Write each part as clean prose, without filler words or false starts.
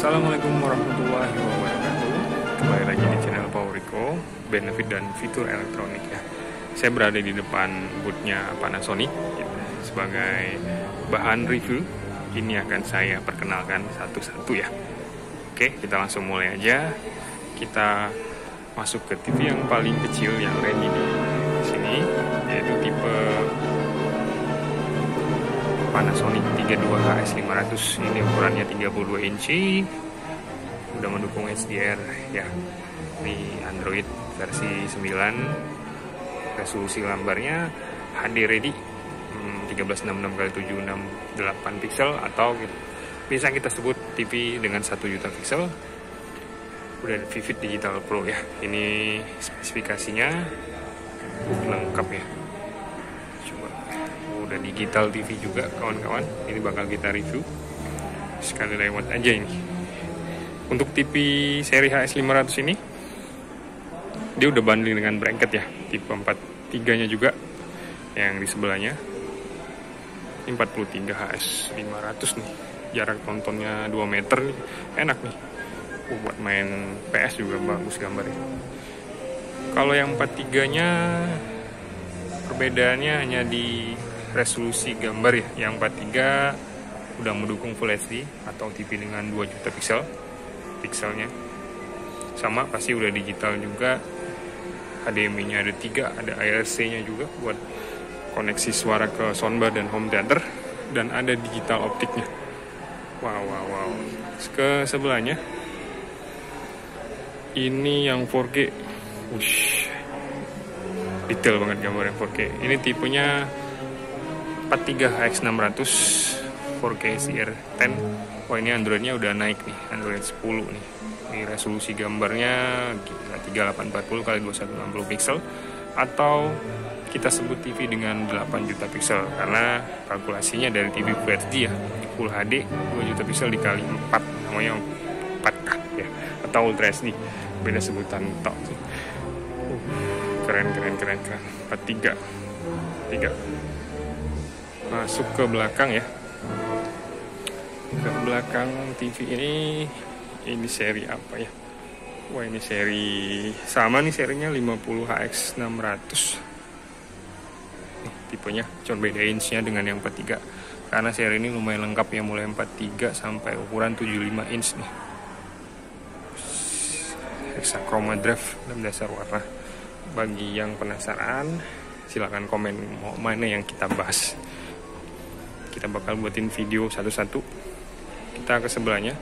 Assalamualaikum warahmatullahi wabarakatuh. Kembali lagi di channel Poweriko, benefit dan fitur elektronik ya. Saya berada di depan boothnya Panasonic sebagai bahan review. Ini akan saya perkenalkan satu-satu ya. Oke, kita langsung mulai aja. Kita masuk ke TV yang paling kecil yang ready di sini, yaitu tipe Panasonic 32HS500. Ini ukurannya 32 inci, udah mendukung HDR ya. Ini Android versi 9, resolusi lambarnya HD ready 1366x768 pixel, atau bisa kita sebut TV dengan 1 juta pixel. Udah Vivid Digital Pro ya. Ini spesifikasinya lengkap ya. Udah digital TV juga kawan-kawan. Ini bakal kita review sekali lewat aja ini. Untuk TV seri HS500 ini dia udah bundling dengan bracket ya, tipe 43 nya juga yang di sebelahnya. Ini 43 HS500 nih, jarak tontonnya 2 meter nih. Enak nih buat main PS juga, bagus gambarnya. Kalau yang 43 nya perbedaannya hanya di resolusi gambar ya. Yang 43 udah mendukung Full HD atau TV dengan 2 juta pixelnya. Sama pasti udah digital juga. HDMI nya ada 3, ada ARC nya juga buat koneksi suara ke soundbar dan home theater, dan ada digital optiknya. Wow. Ke sebelahnya ini yang 4K. Wush, detail banget gambarnya 4K. Ini tipenya 43HX600 4K CR10. Wah, ini Androidnya udah naik nih, Android 10 nih. Ini resolusi gambarnya 3840x2160 pixel, atau kita sebut TV dengan 8 juta pixel karena kalkulasinya dari TV Full HD ya. Full HD 2 juta pixel dikali 4, namanya 4K ya, atau Ultra HD, beda sebutan tok sih. Keren 43 masuk ke belakang ya. Ke belakang TV ini seri apa ya? Wah, ini seri sama nih, serinya 50HX600. Tipenya cuma beda inch-nya dengan yang 43. Karena seri ini lumayan lengkap ya, mulai 43 sampai ukuran 75 inch nih. Hexachroma drive dalam dasar warna. Bagi yang penasaran, silahkan komen mau mana yang kita bahas. Kita bakal buatin video satu-satu. Kita ke sebelahnya.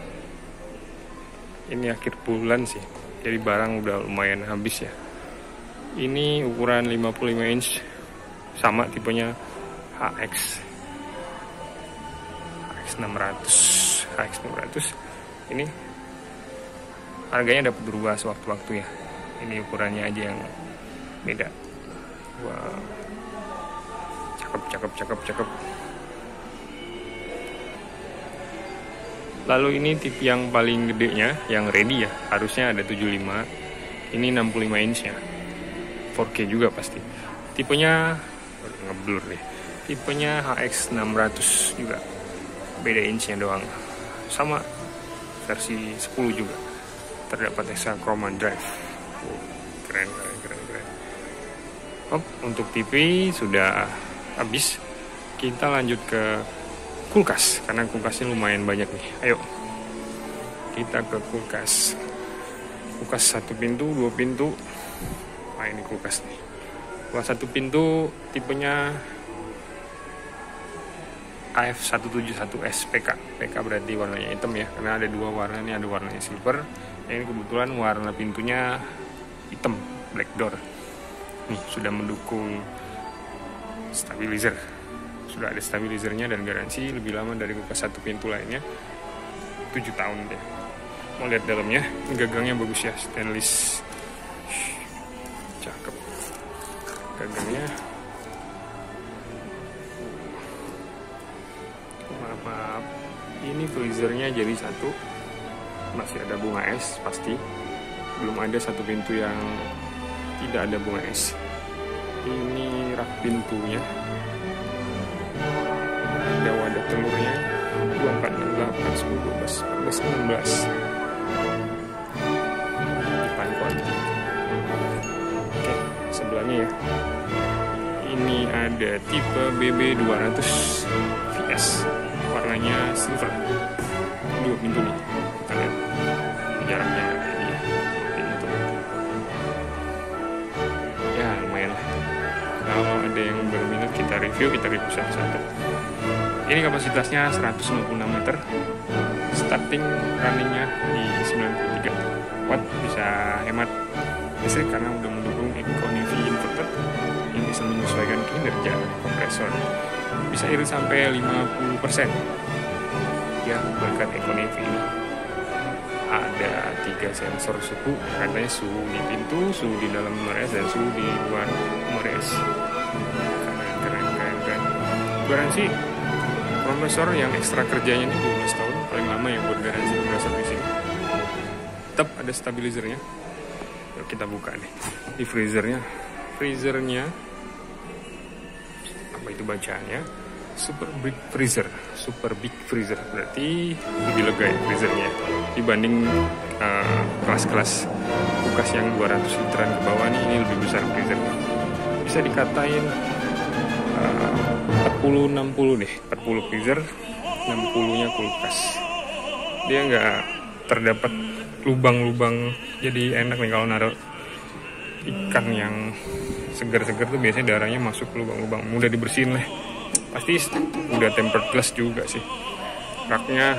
Ini akhir bulan sih, jadi barang udah lumayan habis ya. Ini ukuran 55 inch, sama tipenya HX600. Ini harganya dapat berubah sewaktu-waktu ya. Ini ukurannya aja yang beda. Wah, cakep. Lalu ini TV yang paling gedenya, yang ready ya, harusnya ada 75. Ini 65 inch ya, 4K juga pasti. Tipenya ngeblur deh. Tipenya HX600 juga, beda inchnya doang. Sama versi 10 juga. Terdapat Hexachroma drive. Keren. Untuk TV sudah habis. Kita lanjut ke kulkas, karena kulkasnya lumayan banyak nih. Ayo kita ke kulkas. Kulkas 1 pintu, 2 pintu. Nah, ini kulkas nih. Kulkas 1 pintu tipenya AF171S PK. PK berarti warnanya hitam ya, karena ada 2 warna nih, ada warnanya silver. Ini kebetulan warna pintunya hitam, black door. Nih, sudah mendukung stabilizer. Sudah ada stabilizernya dan garansi lebih lama dari kulkas 1 pintu lainnya, 7 tahun deh. Mau lihat dalamnya, gagangnya bagus ya, stainless. Cakep gagangnya. Maaf, ini freezernya jadi 1. Masih ada bunga es pasti. Belum ada 1 pintu yang tidak ada bunga es. Ini rak pintunya, ada wadah telurnya 2468 10, 12, 14, 16 depan kunci. Oke, sebelahnya ya, ini ada tipe BB200 VS, warnanya silver, 2 pintu nih. Kita lihat jaraknya ini ya, pintu ya, lumayan lah. Kalau ada yang berminat kita review satu-satu. Ini kapasitasnya 156 meter, starting runningnya di 93 watt, bisa hemat listrik karena udah mendukung Economy inverter yang bisa menyesuaikan kinerja kompresor, bisa irit sampai 50% ya berkat Economy ini. Ada 3 sensor suhu, katanya suhu di pintu, suhu di dalam meres, dan suhu di luar meres. Keren. Garansi kompresor yang ekstra kerjanya ini 12 tahun, paling lama yang buat garansi kompresor di sini. Tetap ada stabilizernya. Yuk kita buka nih. Di freezernya apa itu bacaannya? Super big freezer, berarti lebih lega ya freezernya dibanding kelas-kelas kulkas yang 200 literan ke bawah nih. Ini lebih besar freezernya, bisa dikatain 40-60 deh, 40 freezer, 60-nya kulkas. Dia nggak terdapat lubang-lubang, jadi enak nih kalau naruh ikan yang segar-segar tuh biasanya darahnya masuk ke lubang-lubang, mudah dibersihin lah. Pasti udah tempered glass juga sih. Raknya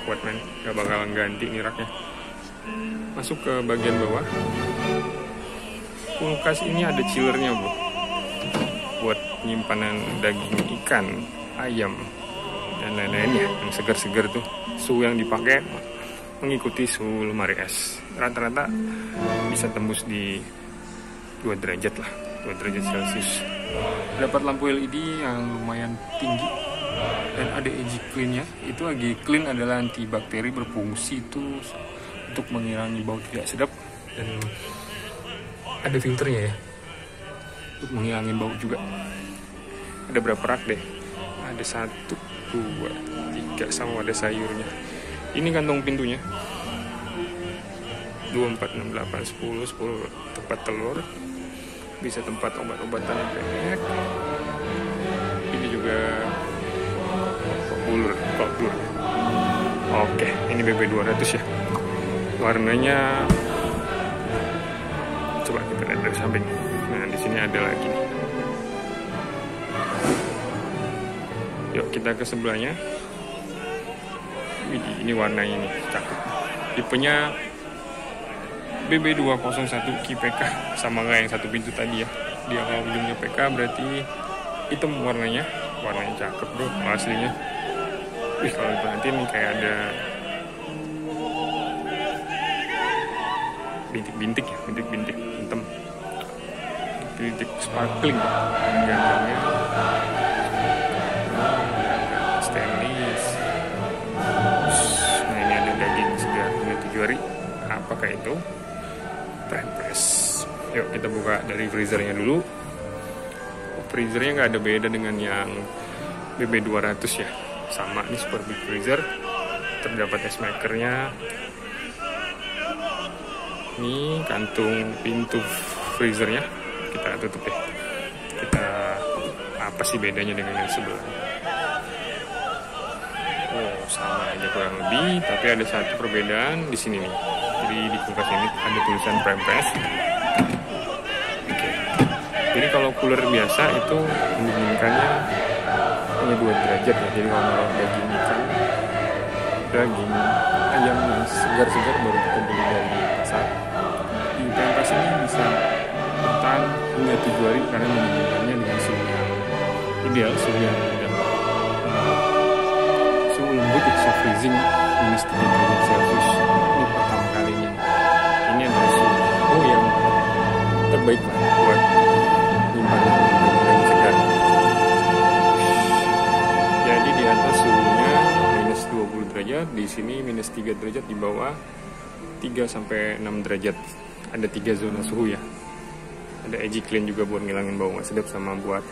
kuat men, gak bakalan ganti nih raknya. Masuk ke bagian bawah, kulkas ini ada chillernya bro, buat penyimpanan daging ikan, ayam, dan lain-lainnya yang segar-segar tuh. Suhu yang dipakai mengikuti suhu lemari es, rata-rata bisa tembus di 2 derajat lah, 2 derajat Celcius. Dapat lampu LED yang lumayan tinggi dan ada edge clean-nya. Itu edge clean adalah antibakteri, berfungsi itu untuk mengurangi bau tidak sedap, dan ada filternya ya untuk menghilangin bau juga. Ada berapa rak deh? Ada 1, 2, 3 sama ada sayurnya. Ini kantong pintunya 2, 4, 6, 8, 10 tempat telur, bisa tempat obat-obatan yang banyak. Ini juga cooler. Oke, ini BB200 ya. Warnanya coba kita lihat dari samping. Nah, di sini ada lagi nih. Yuk kita ke sebelahnya. Ini warnanya nih, cakep. Tipenya BB201 PK, sama kayak yang 1 pintu tadi ya. Dia kalau ujungnya PK berarti hitam warnanya cakep bro, aslinya. Wih, kalau diperhatiin nih kayak ada bintik-bintik hitam, bintik sparkling, gantengnya stainless. Nah, ini ada daging segar punya 7 hari, apakah itu? Press. Yuk kita buka dari freezernya dulu. Freezernya nggak ada beda dengan yang BB200 ya, sama nih super big freezer. Terdapat ice makernya. Ini kantung pintu freezernya kita tutup deh. Apa sih bedanya dengan yang sebelumnya? Sama aja kurang lebih, tapi ada satu perbedaan di sini nih. Jadi di kulkas ini ada tulisan prime press. Oke. Jadi kalau cooler biasa itu mendinginkannya hanya 2 derajat ya. Jadi kalau naruh daging ikan, daging ayam yang segar-segar baru kita beli dari pasar, di prime press ini bisa bertahan hingga 7 hari karena mendinginkannya dengan suhu yang ideal, suhu yang suhu lembut, soft freezing minus 3 derajat Celcius. Ini pertama kalinya. Ini adalah suhu yang terbaik lah buat nyimpan daging segar. Jadi di atas suhunya minus 20 derajat, di sini minus 3 derajat, di bawah 3 sampai 6 derajat. Ada 3 zona suhu ya. Ada edge clean juga buat ngilangin bau nggak sedap, sama buat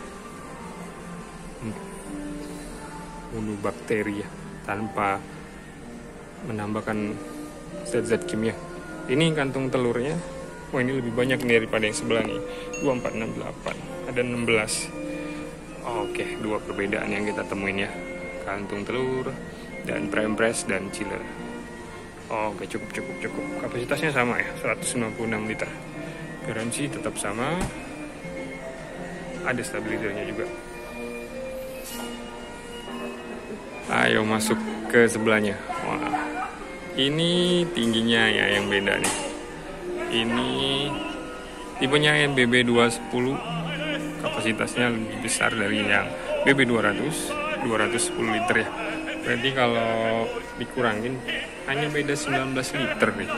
bunuh bakteri ya, tanpa menambahkan zat-zat kimia. Ini kantung telurnya, wah ini lebih banyak daripada yang sebelah nih, 2468, ada 16. Oke, dua perbedaan yang kita temuin ya, kantung telur dan prime press dan chiller. Oke, cukup. Kapasitasnya sama ya, 196 liter. Garansi tetap sama. Ada stabilizernya juga. Ayo masuk ke sebelahnya. Wah, ini tingginya ya yang beda nih. Ini tipenya yang BB210, kapasitasnya lebih besar dari yang BB200, 210 liter ya. Berarti kalau dikurangin hanya beda 19 liter nih.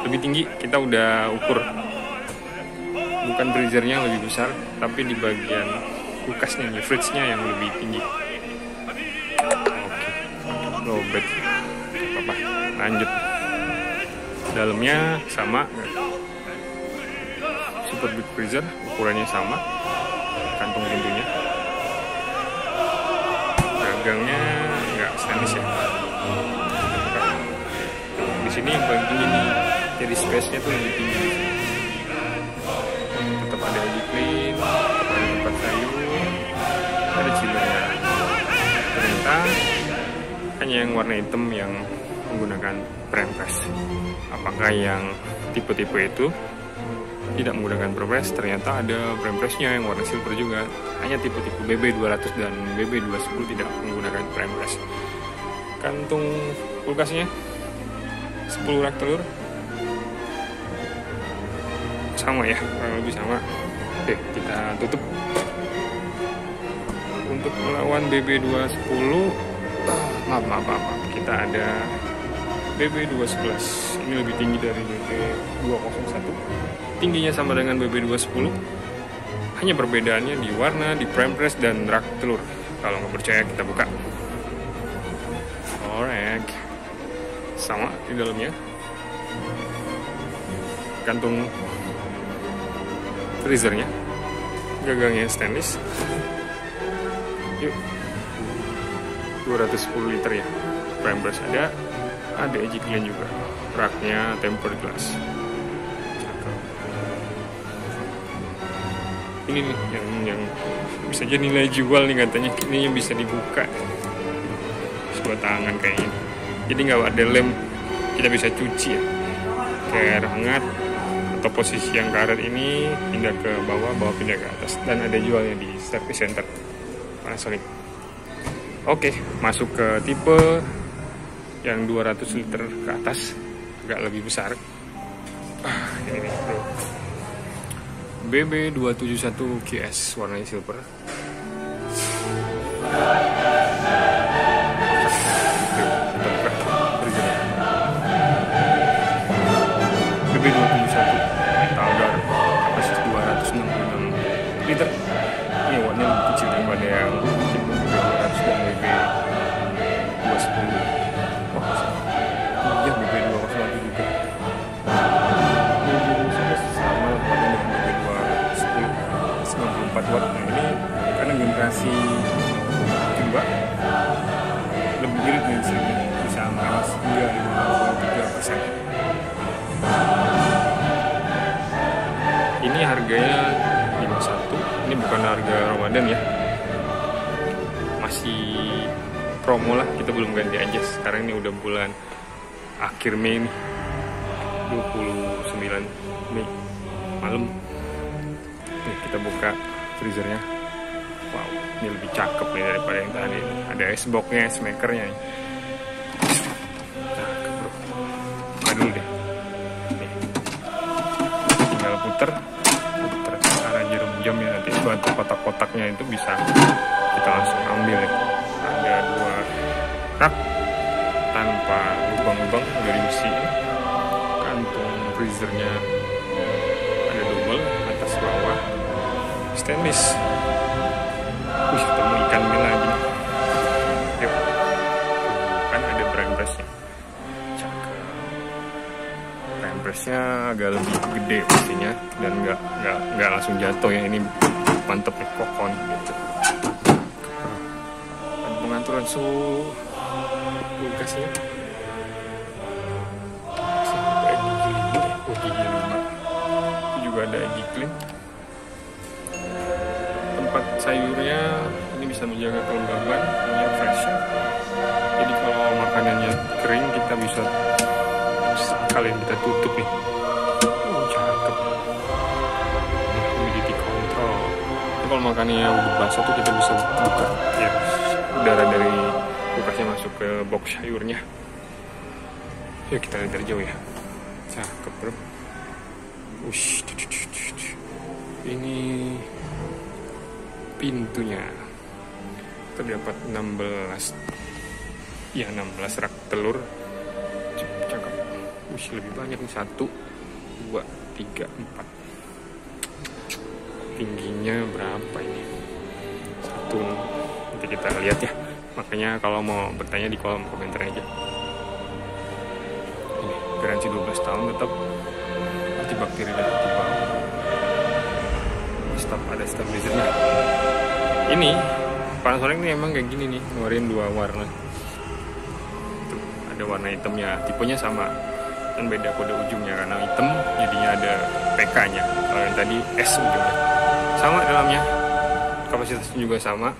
Lebih tinggi kita udah ukur. Bukan freezernya lebih besar, tapi di bagian kulkasnya, fridge-nya yang lebih tinggi. Oke, lowbat. Apa-apa, lanjut. Dalamnya sama, super big freezer, ukurannya sama, kantung pintunya. Gagangnya nggak stainless ya. Di sini yang paling tinggi nih, jadi space-nya tuh lebih tinggi. Tetap ada edge clean, tetap ada tempat sayur, ada chillernya. Ternyata hanya yang warna hitam yang menggunakan prime press. Apakah yang tipe-tipe itu tidak menggunakan prime press? Ternyata ada prime pressnya yang warna silver juga. Hanya tipe-tipe BB200 dan BB210 tidak menggunakan prime press. Kantung kulkasnya 10 rak telur sama ya, kurang lebih sama. Oke, kita tutup. Untuk melawan BB210, maaf, kita ada BB211. Ini lebih tinggi dari BB201. Tingginya sama dengan BB210. Hanya perbedaannya di warna, di prime press dan rak telur. Kalau nggak percaya kita buka. Alright, sama di dalamnya. Kantung freezernya, gagangnya stainless. Yuk, 210 liter ya. Prime press ada edge clean juga. Raknya tempered glass. Ini nih yang bisa jadi nilai jual nih katanya. Ini yang bisa dibuka. Sebuah tangan kayak ini. Jadi nggak ada lem, kita bisa cuci ya. Kayak hangat. Atau posisi yang karet ini pindah ke bawah pindah ke atas. Dan ada jualnya di service center Panasonic. Oke, masuk ke tipe yang 200 liter ke atas, agak lebih besar. Ini nih bro, BB271 QS, warnanya silver. BB271 Talgar, kapasitas 266 liter. Ini warnanya lebih kecil daripada yang BB200 dan BB210. Wah, iya BB201 juga. BB201 sama pada dengan BB210, 94 watt. Nah ini karena generasi kedua lebih irit nih sini, bisa minus 53%. Ini harganya 51. Ini bukan harga Ramadan ya, masih promo lah, kita belum ganti aja. Sekarang ini udah bulan akhir Mei nih, 29 Mei malam. Nih kita buka freezernya. Wow, ini lebih cakep nih daripada yang tadi. Ada iceboxnya, ice makernya nih. Cakep bro. Buka dulu deh. Nih. Tinggal puter arah jarum jam ya, nanti suatu kotak-kotaknya itu bisa kita langsung ambil ya. Ada 2 rak tanpa lubang-lubang dari besi. Kantung freezernya ada double, atas bawah, stainless. Wih, ketemu ikan ini lagi. Yuk, kan ada prime pressnya. Cakep. Prime pressnya agak lebih gede pastinya, dan nggak langsung jatuh ya. Ini mantep nih, kokon gitu. Dan pengaturan suhu kulkasnya clean. Tempat sayurnya ini bisa menjaga kelembaban, ini fresh ya. Jadi kalau makanannya kering kita bisa sekalian kita tutup nih. Cakep. Ini humidity control. Jadi kalau makanannya udah basah tuh kita bisa buka ya, udara dari kulkasnya masuk ke box sayurnya. Yuk kita lihat dari jauh ya. Cakep bro. Ush. Ini pintunya. Terdapat 16 rak telur. Cakep. Ush, lebih banyak nih. 1, 2, 3, 4. Tingginya berapa ini? 1. Nanti kita lihat ya. Makanya kalau mau bertanya di kolom komentar aja. Ini garansi 12 tahun tetap antibakteri dan antibau. Ada stabilizernya. Ini Panasonic ini emang kayak gini nih, ngeluarin 2 warna. Tuh, ada warna hitamnya, tipenya sama dan beda kode ujungnya, karena hitam jadinya ada PK-nya. Kalau yang tadi S ujungnya. Sama dalamnya, kapasitasnya juga sama.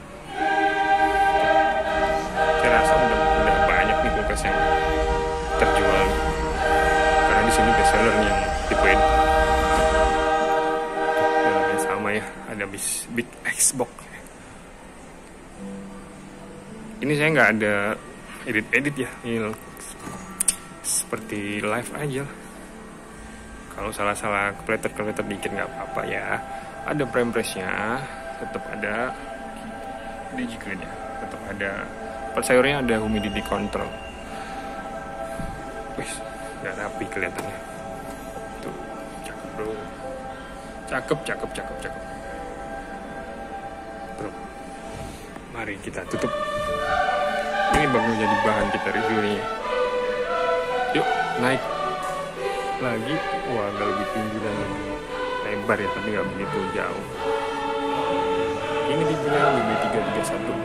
Saya rasa udah banyak nih kulkas yang terjual nih. Karena di sini best seller nih yang tipe ini. Dalamnya sama ya, ada Big Xbox. Ini saya nggak ada edit ya, ini seperti live aja. Kalau salah-salah kepleter dikit nggak apa-apa ya. Ada frame press-nya, tetap ada DigiClean-nya, tetap ada. Sayurnya ada humidity control. Wih, nggak rapi kelihatannya. Tuh, cakep bro. Cakep. Bro, mari kita tutup. Ini bakal jadi bahan kita review nih. Yuk, naik lagi. Wah, agak lebih tinggi dan lebar ya, tapi nggak begitu jauh. Ini tipenya BB331.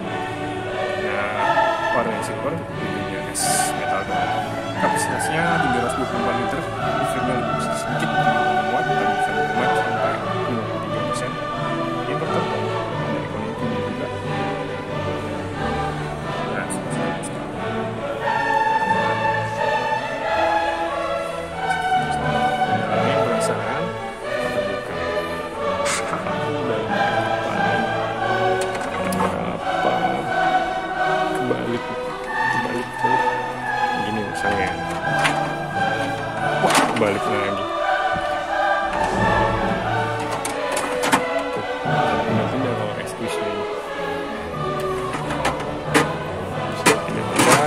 Nah, warnanya silver, BB-nya es metal doang. Kapasitasnya 324 liter, listriknya lebih besar sedikit, 6 watt, dan bisa menghemat sampai 53%. Ini tetap dari kondisi juga. Nah, ini perasaan terbuka. Kebalik tuh gini misalnya. Wah, balik lagi. Tuh, pindah-pindah kalau S-twist ini. Pindah-pindah,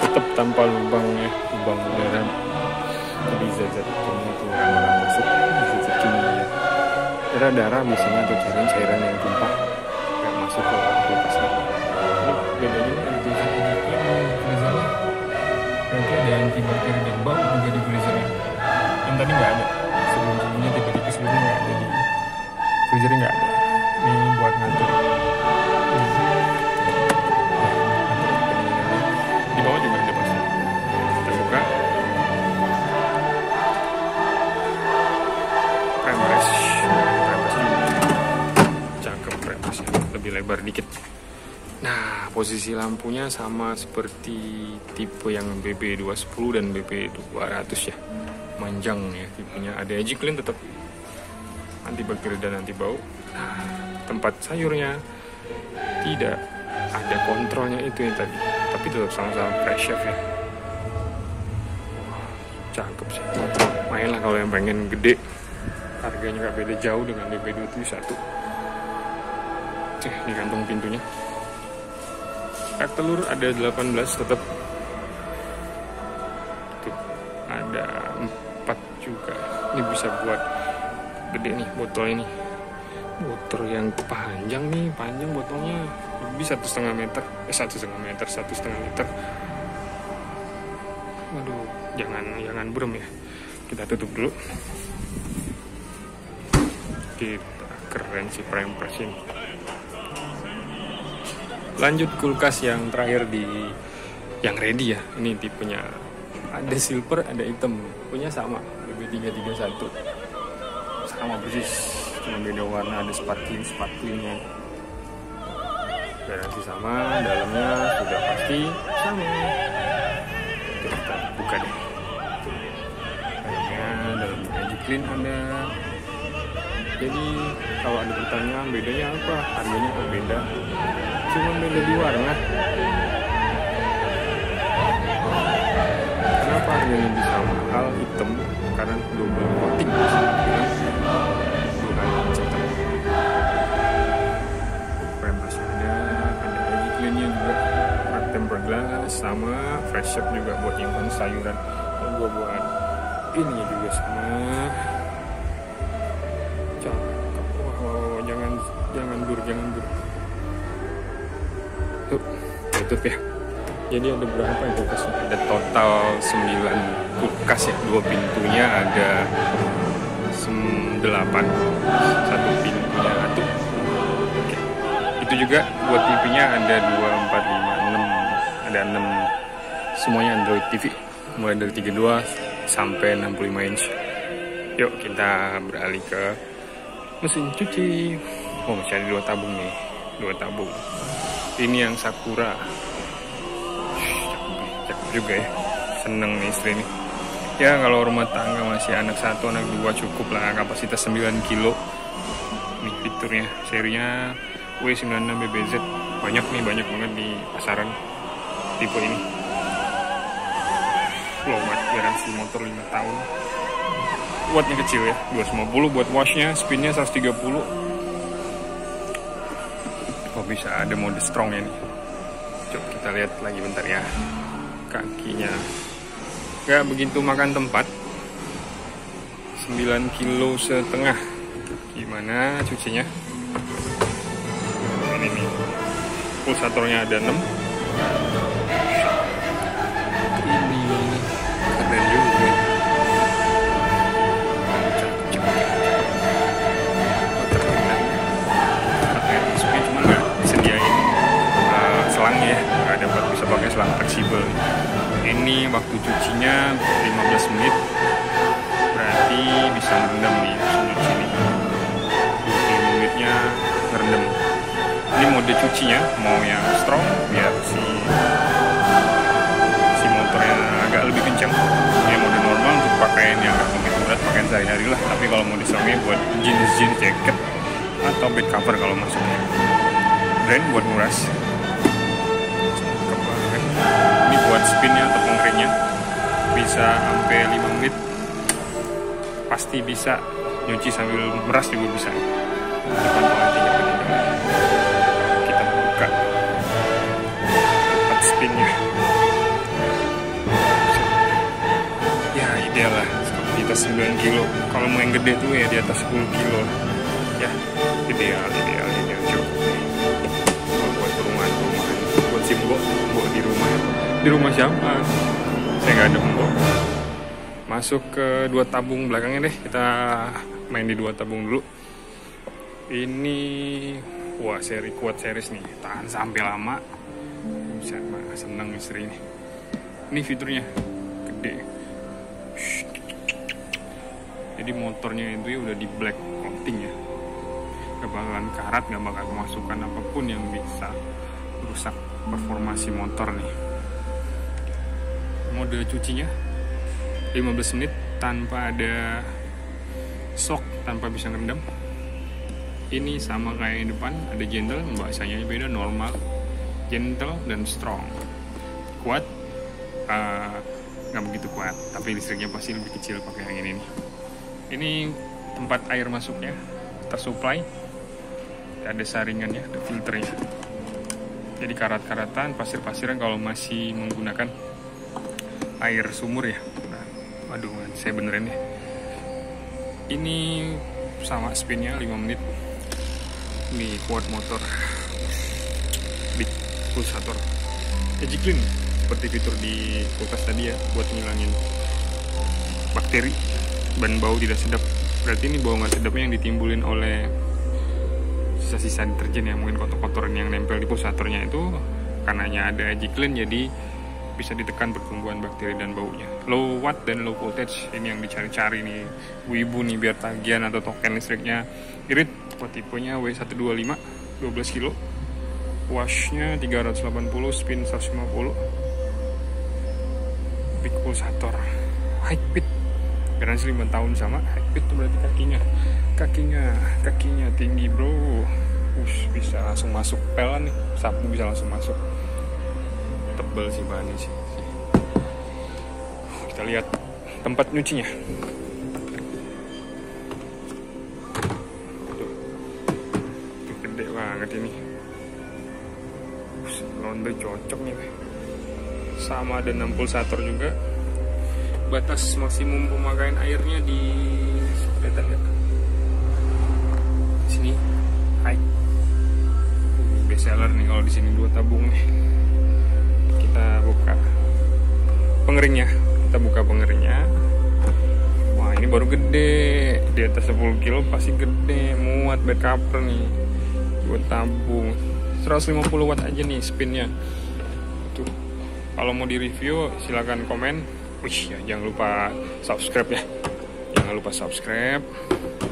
tetap tanpa lubangnya, lubang udara. Jadi zat-zat kimia itu yang masuk, zat-zat kimia. Darah biasanya atau cairan yang tumpah nggak masuk ke kulkasnya. Ini bedanya ini ada tulisan DigiClean freezernya. Berarti ada antibakteri dan bau juga di freezernya. Yang tadi nggak ada. Sebelumnya tipe-tipe sebelumnya nggak ada di freezernya, nggak ada. Ini buat ngatur. Di bawah juga ada pasti. Kita buka. Frame press cakep, frame pressnya lebih lebar dikit. Nah, posisi lampunya sama seperti tipe yang BB210 dan BB200 ya. Manjang ya tipenya. Ada DigiClean tetap antibakteri dan antibau. Nah, tempat sayurnya tidak ada kontrolnya itu yang tadi, tapi tetap sama-sama fresh chef ya. Wah, cakep sih. Main lah kalau yang pengen gede. Harganya nggak beda jauh dengan BB271. Di kantong pintunya. Rak telur ada 18 tetap. Tuh, ada 4 juga. Ini bisa buat gede nih botol ini. Botol yang panjang nih, panjang botolnya lebih 1,5 meter. 1,5 liter. Waduh, jangan burem ya. Kita tutup dulu. Kita keren sih frame press ini. Lanjut kulkas yang terakhir yang ready ya. Ini tipenya ada silver, ada hitam. Punya sama BB331. sama persis, cuma beda warna, ada sparklingnya. Garansi sama, dalamnya sudah pasti sama. Kita buka deh. Dalamnya Magic Clean ada. Jadi kalau ada pertanyaan bedanya apa, harganya kok beda? Cuma beda di warna. Kenapa harganya bisa mahal hitam? Karena double coating, bukan cetak. Rem masih ada Magic Clean-nya juga, rak temper glass sama fresh shape juga buat nyimpan sayuran. Buah-buahan ini juga sama. Cakep. Wow, jangan dur. Tuh, tutup ya. Jadi ada berapa ya kulkasnya? Ada total 9 kulkas ya. 2 pintunya ada 8. 1 pintunya satu. Oke. Itu juga buat TV-nya ada 2, 4, 5, 6. Ada 6. Semuanya Android TV. Mulai dari 32 sampai 65 inch. Yuk kita beralih ke mesin cuci. Oh, masih ada 2 tabung nih. 2 tabung. Ini yang Sakura. Cakep juga ya. Seneng nih istri nih. Ya kalau rumah tangga masih anak 1, anak 2 cukup lah, kapasitas 9 kilo. Nih fiturnya, serinya W96 BBZ. Banyak banget di pasaran tipe ini. Low watt, garansi motor 5 tahun. Wattnya kecil ya, 250 buat washnya, spinnya 130. Oh bisa ada mode strongnya nih. Coba kita lihat lagi bentar ya. Kakinya gak begitu makan tempat, 9,5 kilo. Gimana cucinya? Ini nih, pulsatornya ada 6. Keren juga. Cuma nggak disediain selangnya ya, nggak dapat, bisa pakai selang fleksibel. Ini waktu cucinya 15 menit, berarti bisa merendam nih mesin cuci ini. 25 menitnya ngerendam. Ini mode cucinya mau yang strong biar si motornya agak lebih kencang. Ini mode normal untuk pakaian yang agak begitu berat, pakaian sehari-hari lah. Tapi kalau mode strongnya buat jeans jacket atau bed cover kalau masuknya. Brand buat nguras. Ini buat spinnya atau pengeringnya bisa sampai 5 menit. Pasti bisa nyuci sambil meras juga bisa. Kita buka 4 spinnya. Ya ideal lah, di atas 9 kilo. Kalau mau yang gede tuh ya di atas 10 kilo. Ya ideal cukup. Buat perumahan, buat si mbok di rumah. Di rumah siapa? Saya nggak ada mbok. Masuk ke 2 tabung belakangnya deh. Kita main di 2 tabung dulu. Ini wah, seri kuat series nih, tahan sampai lama. Bisa seneng istri ini. Ini fiturnya gede. Jadi motornya itu ya udah di black coating ya. Gak bakalan karat, gak bakal memasukkan apapun yang bisa merusak performasi motor nih. Mode cucinya 15 menit tanpa ada shock, tanpa bisa ngerendam. Ini sama kayak yang depan, ada gentle, bahasanya beda, normal, gentle, dan strong. Kuat, nggak begitu kuat, tapi listriknya pasti lebih kecil pakai yang ini nih. Ini tempat air masuknya, tersuplai, ada saringannya, ada filternya. Jadi karat-karatan, pasir-pasiran kalau masih menggunakan air sumur ya. Nah, waduh, saya benerin ya. Ini sama spinnya 5 menit. Ini quad motor, big pulsator, Magic Clean seperti fitur di kulkas tadi ya, buat ngilangin bakteri dan bau tidak sedap. Berarti ini bau nggak sedapnya yang ditimbulin oleh sisa-sisa deterjen yang mungkin kotor-kotoran yang nempel di pulsatornya itu, karenanya ada Magic Clean jadi bisa ditekan pertumbuhan bakteri dan baunya. Low watt dan low voltage ini yang dicari-cari nih wibu nih, biar tagihan atau token listriknya irit. Tipenya W125 12 kilo, washnya 380, spin 150, big pulsator, high speed, garansi 5 tahun sama. High speed itu berarti kakinya tinggi bro. Bisa langsung masuk pelan nih, sapu bisa langsung masuk. Tebel sih bahannya sih. Kita lihat tempat nyucinya. Tuh gede banget ini. Ronde cocok nih. Sama ada 6 pulsator juga. Batas maksimum pemakaian airnya di kelihatan nggak? Sini high. Best seller nih kalau di sini 2 tabung nih. Kita buka pengeringnya. Wah, ini baru gede. Di atas 10 kilo pasti gede. Muat bed cover nih. 2 tabung. 150 watt aja nih spinnya. Tuh. Kalau mau di review silahkan komen. Wih, ya, jangan lupa subscribe ya. Jangan lupa subscribe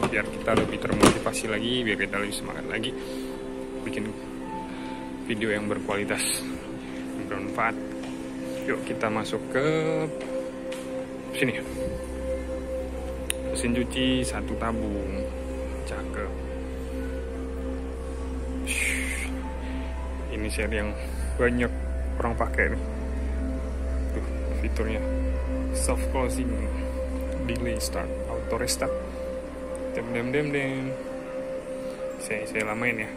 biar kita lebih termotivasi lagi, biar kita lebih semangat lagi bikin video yang berkualitas, bermanfaat. Yuk kita masuk ke sini. Mesin cuci 1 tabung, cakep. Ini seri yang banyak orang pakai nih. Tuh fiturnya soft closing, delay start, auto restart. Dem. Saya lamain ya.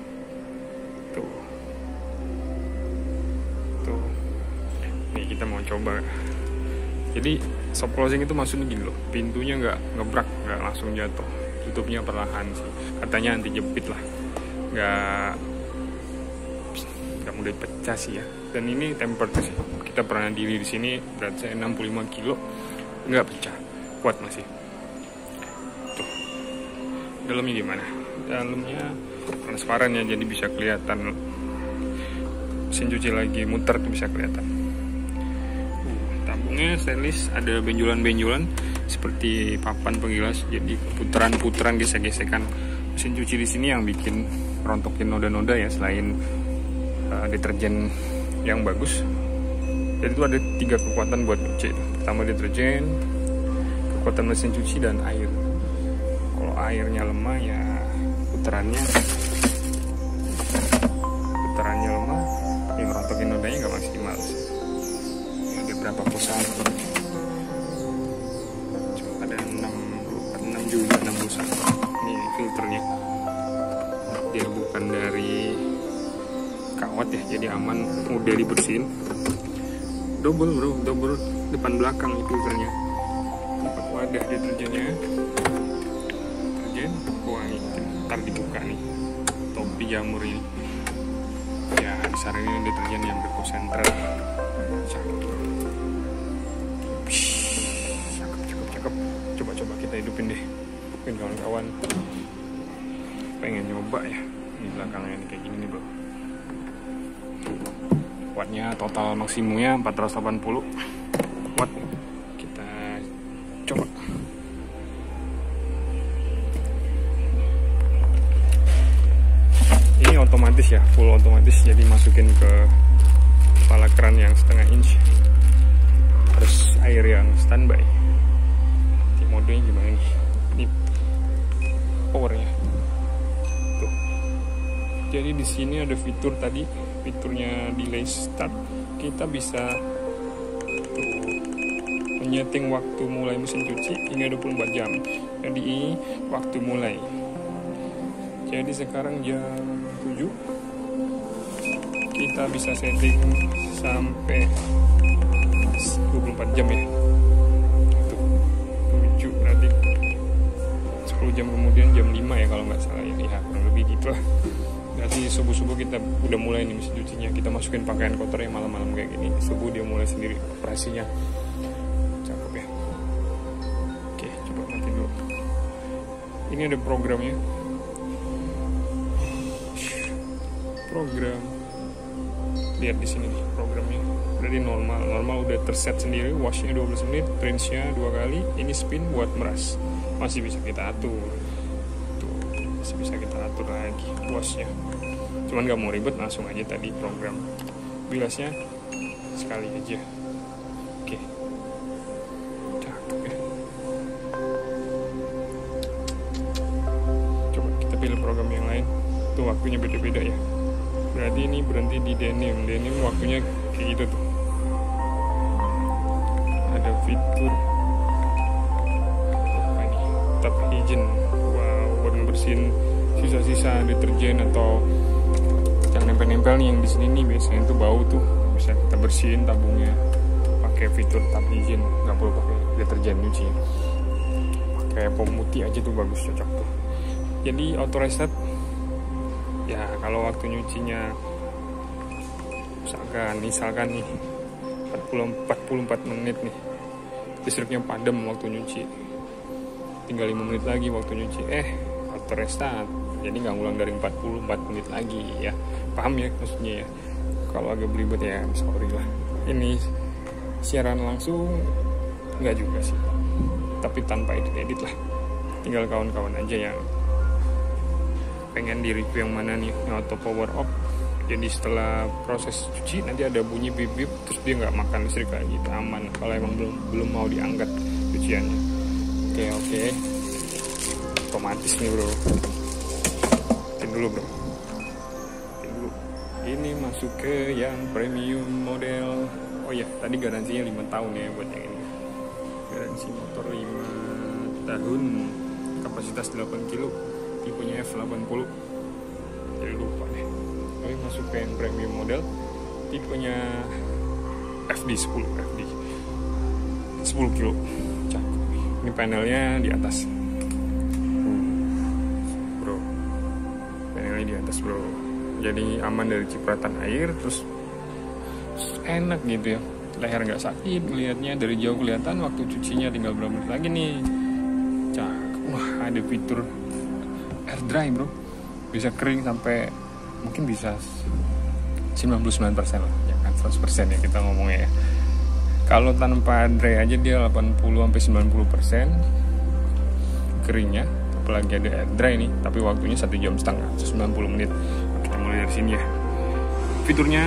Tuh. Nih kita mau coba. Jadi soft closing itu maksudnya gini loh, pintunya nggak ngebrak, nggak langsung jatuh, tutupnya perlahan sih. Katanya anti jepit lah, nggak mudah pecah sih ya. Dan ini tempered sih. Kita pernah diri di sini, berat saya 65 kilo, nggak pecah, kuat masih. Tuh, dalamnya gimana? Dalamnya transparan ya, jadi bisa kelihatan. Mesin cuci lagi muter tuh bisa kelihatan. Tabungnya stainless, ada benjolan-benjolan seperti papan penggilas, jadi putaran-putaran gesek-gesekan. Mesin cuci di sini yang bikin rontokin noda-noda ya, selain deterjen yang bagus. Jadi itu ada 3 kekuatan buat cuci. Pertama deterjen, kekuatan mesin cuci, dan air. Kalau airnya lemah ya putarannya lemah, yang rontokin nodanya nggak maksimal sih. Ada berapa pulsator? Ada 6 juga, 6 pulsator. Ini filternya, dia bukan dari kawat ya, jadi aman, mudah dibersihin. Double depan belakang filternya. Tempat wadah deterjennya. Deterjen, wah ini ntar dibuka nih. Topi jamur ini. Ya, besar ini deterjen yang berkonsentrat. Cakep. Coba kita hidupin deh. Mungkin kawan-kawan pengen nyoba ya. Ini belakangnya ini kayak gini nih bro. Wattnya total maksimumnya 480 watt. Kita coba. Ini otomatis ya, full otomatis, jadi masukin ke kepala keran yang setengah inch. Terus air yang standby. Ini modenya gimana nih? Ini powernya. Tuh. Jadi di sini ada fitur tadi, fiturnya delay start. Kita bisa menyeting waktu mulai mesin cuci hingga 24 jam. Jadi ini waktu mulai. Jadi sekarang jam 7. Kita bisa setting sampai 24 jam ya. Tuh, 7 berarti 10 jam kemudian jam 5 ya kalau nggak salah ini ya, kurang lebih gitu lah. Berarti subuh-subuh kita udah mulai nih mesin cucinya. Kita masukin pakaian kotornya malam-malam kayak gini. Subuh dia mulai sendiri operasinya. Cakep ya. Oke, coba matiin dulu. Ini ada programnya. Program. Lihat di sini nih programnya. berarti normal udah terset sendiri. Washnya 12 menit, rinse-nya 2 kali. Ini spin buat meras, masih bisa kita atur tuh, masih bisa kita atur lagi washnya. Cuman gak mau ribet, langsung aja tadi program bilasnya sekali aja. Oke, cakep ya. Coba kita pilih program yang lain. Tuh waktunya beda-beda ya. Berarti ini berhenti di denim waktunya kayak gitu tuh. Ada fitur apa ini? Tap hygiene. Wow, buat ngebersihin sisa-sisa deterjen atau yang nempel-nempel nih yang di sini nih, biasanya tuh bau tuh, bisa kita bersihin tabungnya pakai fitur tap hygiene. Nggak perlu pakai deterjen nyuci, pakai pemutih aja tuh bagus, cocok tuh. Jadi auto reset ya kalau waktu nyucinya misalkan nih 44 menit nih, listriknya padam waktu nyuci, tinggal 5 menit lagi waktu nyuci, auto restart, jadi nggak ngulang dari 44 menit lagi ya. Paham ya maksudnya ya? Kalau agak belibet ya sorry lah. Ini siaran langsung nggak juga sih, tapi tanpa edit lah. Tinggal kawan-kawan aja yang pengen di review yang mana nih, yang auto power off. Jadi setelah proses cuci nanti ada bunyi bip-bip, terus dia nggak makan listrik lagi, itu aman kalau emang belum mau diangkat cuciannya. Oke. Otomatis nih bro. Tin dulu bro. Ini masuk ke yang premium model. Oh ya, tadi garansinya 5 tahun ya buat yang ini. Garansi motor 5 tahun, kapasitas 8 kilo, tipenya F80. Jadi lupa deh. Tapi masuk ke yang premium model, tipenya FD10 10 kilo. Cakep. Ini panelnya di atas. Bro. Panelnya di atas, bro. Jadi aman dari cipratan air, terus enak gitu ya, leher nggak sakit, ngelihatnya dari jauh kelihatan, waktu cucinya tinggal berapa menit lagi nih. Cakep. Wah, ada fitur air dry bro, bisa kering sampai mungkin bisa 99% lah, jangan 100% ya kita ngomongnya ya. Kalau tanpa dry aja dia 80-90% keringnya, apalagi ada air dry nih, tapi waktunya 1,5 jam, 90 menit. Kita mulai dari sini ya. Fiturnya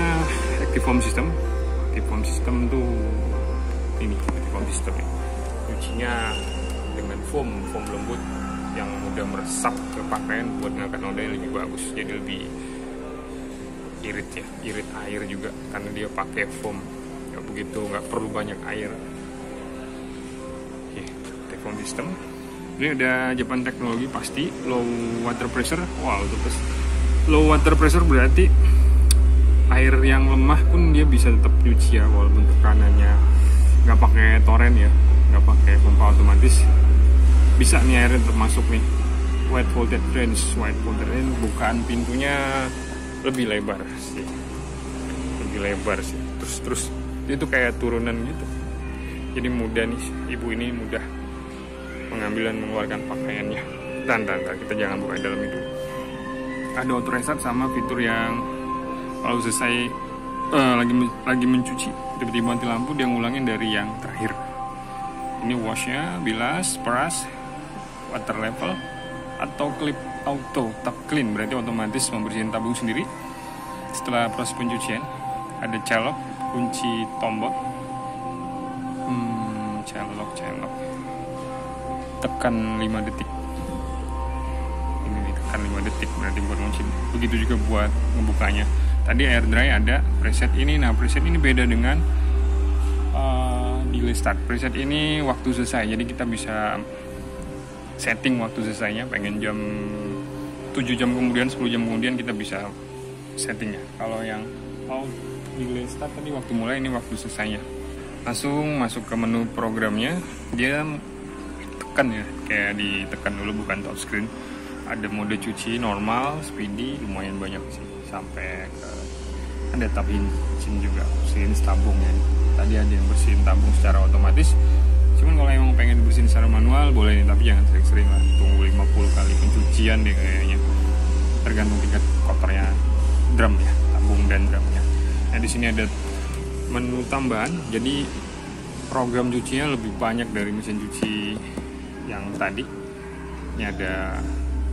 Active Foam System. Active Foam System tuh ini, Active Foam System ya. Cucinya dengan foam lembut yang mudah meresap ke pakaian, buat ngangkat noda yang lebih bagus, jadi lebih irit ya, irit air juga karena dia pakai foam. Nggak begitu, nggak perlu banyak air. Oke, Active Foam System. Ini ada Jepang teknologi pasti, low water pressure. Wow, terus low water pressure berarti air yang lemah pun dia bisa tetap cuci ya, walaupun tekanannya nggak pakai toren ya, nggak pakai pompa otomatis, bisa nih airnya tetap masuk nih. Wide folded range, bukaan pintunya lebih lebar sih, terus itu kayak turunan gitu, jadi mudah nih, ibu ini mudah mengambil dan mengeluarkan pakaiannya. Dan kita jangan buka dalam itu. Ada auto reset sama fitur yang kalau selesai lagi mencuci tiba-tiba mati lampu, dia ngulangin dari yang terakhir. Ini washnya, bilas, peras, water level, atau clip auto tap clean, berarti otomatis membersihin tabung sendiri setelah proses pencucian. Ada celok, kunci tombol, celok tekan 5 detik. Ini ditekan 5 detik berarti buat kunci. Begitu juga buat ngebukanya. Tadi air dry ada preset ini. Nah, preset ini beda dengan delay start. Preset ini waktu selesai, jadi kita bisa setting waktu selesainya. Pengen jam 7 jam kemudian, 10 jam kemudian kita bisa settingnya. Kalau yang delay start tadi waktu mulai, ini waktu selesainya. Langsung masuk ke menu programnya, dia tekan ya, kayak ditekan dulu, bukan touchscreen. Ada mode cuci normal, speedy, lumayan banyak sih, sampai ke ada tab hygiene juga, bersihin tabung ya. Tadi ada yang bersihin tabung secara otomatis, cuman kalau emang pengen bersihin secara manual boleh nih, tapi jangan sering-sering lah, tunggu 50 kali pencucian deh kayaknya, tergantung tingkat kotornya drum ya, tabung dan drumnya. Nah, di sini ada menu tambahan, jadi program cucinya lebih banyak dari mesin cuci yang tadi. Ini ada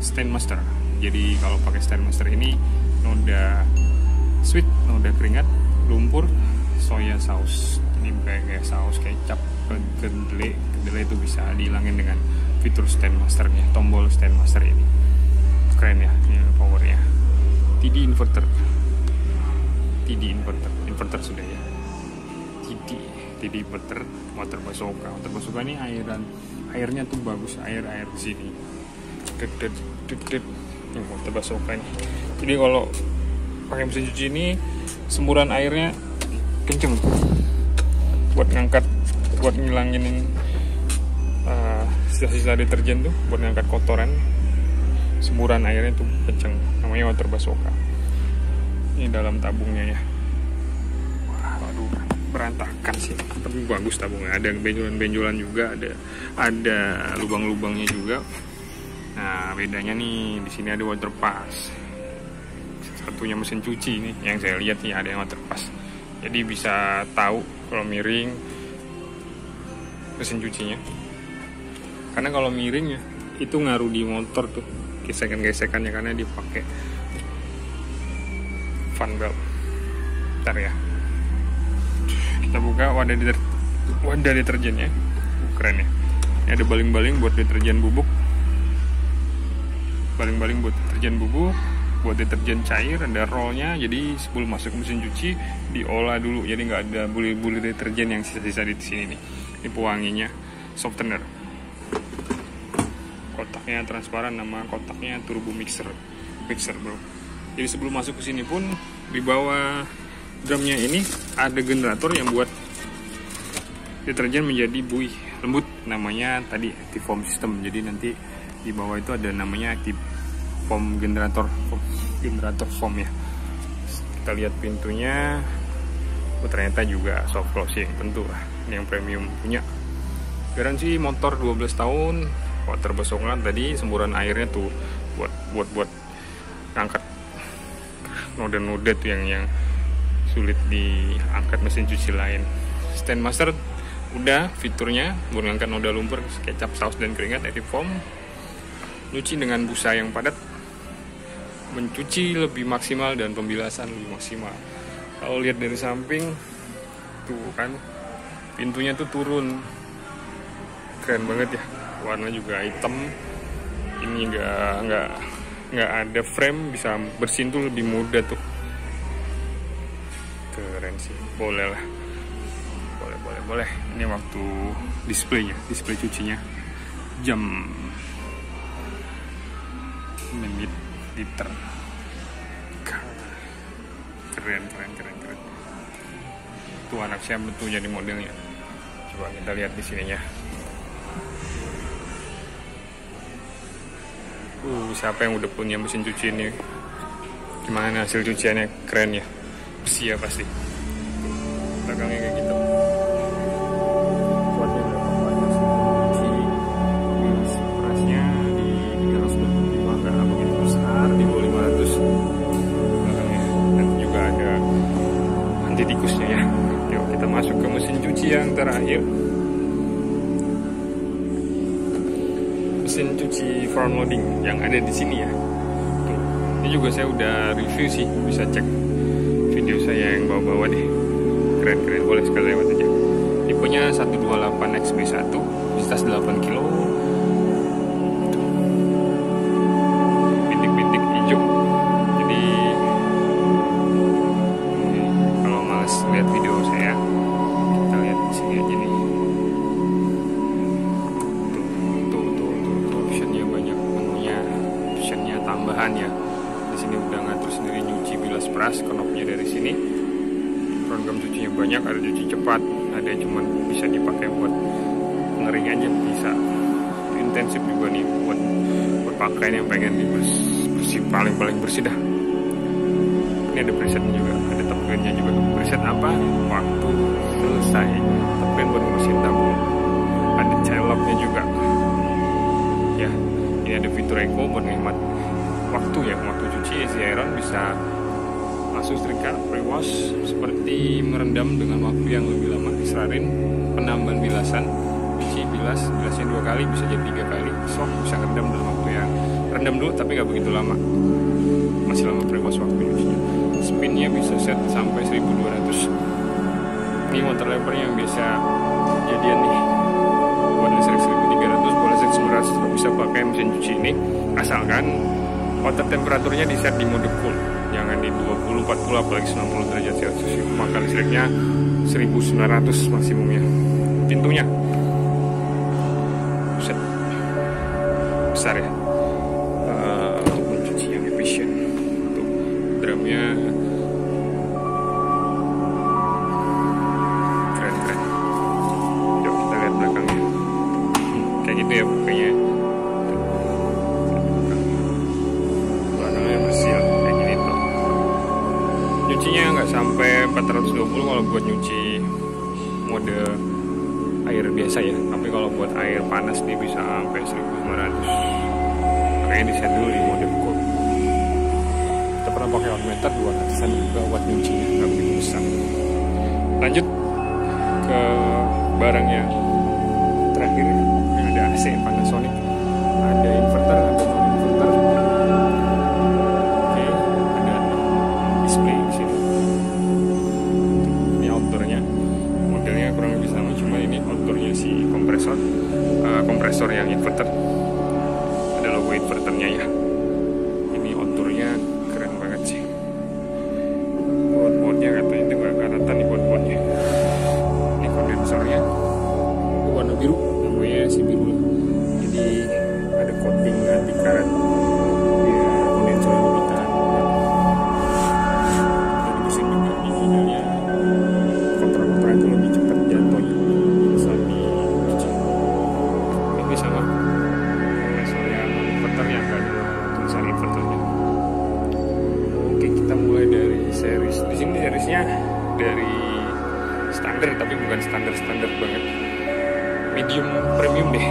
Stain Master. Jadi kalau pakai Stain Master ini noda sweet, noda keringat, lumpur, soya sauce. Ini kayak saus kecap, kedelai itu bisa dihilangin dengan fitur Stain Masternya, tombol Stain Master ini. Keren ya, ini powernya. TD inverter sudah ya. TD inverter, water bazooka. Water bazooka ini airnya tuh bagus, air sini. Ini water bazooka ini. Jadi kalau pakai mesin cuci ini semburan airnya kenceng buat ngangkat, buat ngilangin sisa-sisa deterjen tuh, buat ngangkat kotoran. Semburan airnya tuh kenceng, namanya water bazooka. Ini dalam tabungnya ya. Waduh, berantakan sih, tapi bagus tabungnya. Ada benjolan-benjolan juga, ada lubang-lubangnya juga. Nah, bedanya nih di sini ada water pass. Satunya mesin cuci nih, yang saya lihat nih ada yang water pass. Jadi bisa tahu kalau miring mesin cucinya. Karena kalau miring ya itu ngaruh di motor tuh, gesekan-gesekannya, karena dipakai fan belt. Bentar ya. Kita buka wadah deterjennya. Keren ya. Ini ada baling-baling buat deterjen bubuk. Baling-baling buat deterjen bubuk, buat deterjen cair, ada rollnya. Jadi sebelum masuk mesin cuci diolah dulu. Jadi nggak ada buli-buli deterjen yang sisa-sisa di sini nih. Ini pewanginya, softener. Kotaknya transparan, nama kotaknya turbo mixer bro. Jadi sebelum masuk ke sini pun di bawah drumnya ini ada generator yang buat deterjen menjadi buih lembut, namanya tadi active foam system. Jadi nanti di bawah itu ada namanya active foam generator foam ya. Kita lihat pintunya, ternyata juga soft closing, tentu lah ini yang premium punya. Garansi motor 12 tahun. Water bazooka tadi semburan airnya tuh buat angkat noda-noda tuh yang sulit diangkat mesin cuci lain. Stain Master udah fiturnya buat ngangkat noda lumpur, kecap, saus dan keringat, active foam. Nyuci dengan busa yang padat, mencuci lebih maksimal dan pembilasan lebih maksimal. Kalau lihat dari samping tuh kan pintunya tuh turun, keren banget ya. Warna juga hitam. Ini nggak ada frame, bisa bersihin tuh lebih mudah tuh. Keren sih, boleh lah, boleh. Ini waktu display cucinya, jam, menit, liter. Keren. Tuh anak siapa tuh jadi modelnya. Coba kita lihat di sininya. Siapa yang udah punya mesin cuci ini? Gimana hasil cuciannya? Keren ya, bersih ya pasti. Belakangnya kayak gitu. Kuatnya berapa kuat mesin cuci? Kerasnya di 325, nggak begitu besar, di bawah 500. Belakangnya nanti juga ada anti tikusnya ya. Yuk kita masuk ke mesin cuci yang terakhir. Mesin cuci front loading yang ada di sini ya. Tuh. Ini juga saya udah review sih, bisa cek video saya yang bawa-bawa deh. Keren, boleh sekali lewat aja. Tipenya 128XB1, kapasitas 8 kilo. Bintik-bintik hijau. Jadi kalau males lihat video saya, kita lihat di sini aja nih. Tambahan ya, di sini udah ngatur sendiri nyuci, bilas peras, knopnya dari sini. Program cucinya banyak, ada cuci cepat, ada yang cuma bisa dipakai buat ngering aja, bisa intensif juga nih buat pakaian yang pengen bersih, paling bersih dah. Ini ada presetnya juga, ada top gunnya juga. Preset apa? Waktu selesai. Top gun buat bersihin tabung. Ada child lock-nya juga. Ya, ini ada fitur eco buat ngehemat waktu ya, waktu cuci. Easy Iron bisa langsung setrika pre-wash seperti merendam dengan waktu yang lebih lama. Israrin penambahan bilasan, cuci bilasnya 2 kali, bisa jadi 3 kali. Sok bisa rendam dalam waktu yang rendam dulu tapi nggak begitu lama, masih lama pre-wash waktu nyucinya. Spinnya bisa set sampai 1200. Ini water lever yang biasa jadian nih, buat listrik 1300, buat listrik 900 bisa pakai mesin cuci ini, asalkan water temperaturnya di set di mode cool, jangan di 20, 40, apalagi 90 derajat Celcius, maka listriknya 1900 maksimumnya. Pintunya set besar ya, untuk mencuci yang efisien. Untuk drumnya keren-keren. Coba kita lihat belakangnya, kayak gitu ya pokoknya. Belakangnya bersih kayak gini tuh. Nyucinya nggak sampai 420 kalau buat nyuci mode air biasa ya, tapi kalau buat air panas dia bisa sampai 1500. Makanya di set dulu di mode cool. Kita pernah pakai watt meter 200an juga buat nyucinya, nggak begitu besar. Lanjut ke barang yang terakhir, yang ada AC Panasonic, ada inverter, ada non inverter. Oke, ada display di sini. Ini outdoornya, modelnya kurang lebih sama, cuma ini outdoornya si kompresor yang inverter. Ada logo inverternya ya. Ini outdoornya keren banget sih. Board-boardnya katanya itu nggak karatan nih board-boardnya. Ini kondensornya warna biru, namanya si biru lah. Jadi ada coating anti karat biar kondensor lebih tahan. Dari mesin juga di finalnya kotoran-kotoran itu lebih cepat jatuhnya saat dicuci. Ini sama kompresor yang inverter yang nggak ada tulisan inverternya. Oke, kita mulai dari series. Di sini seriesnya dari standar, tapi bukan standar banget, medium premium deh,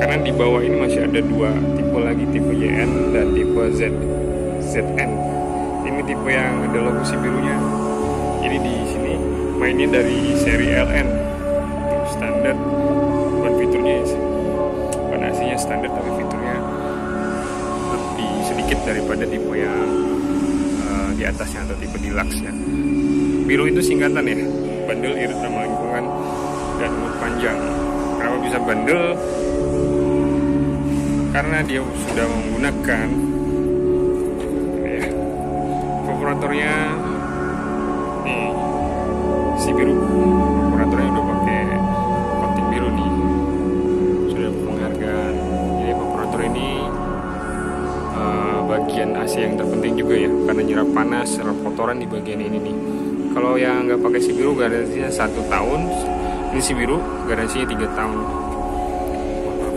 karena di bawah ini masih ada 2 tipe lagi, tipe YN dan tipe ZN. Ini tipe yang ada logo si birunya. Jadi di sini mainnya dari seri LN, standar, bukan fiturnya ya, bukan AC-nya standar tapi fiturnya lebih sedikit daripada tipe yang di atasnya atau tipe deluxe ya. Biru itu singkatan ya, bandel, irit, ramah lingkungan, dan umur panjang. Kenapa bisa bandel? Karena dia sudah menggunakan evaporatornya nih, si biru. Evaporatornya udah pakai coating biru nih, sudah penghargaan. Jadi evaporator ini bagian AC yang terpenting juga ya, karena nyerap panas, serap kotoran di bagian ini nih. Kalau yang nggak pakai si biru garansinya 1 tahun. Ini si biru garansinya 3 tahun.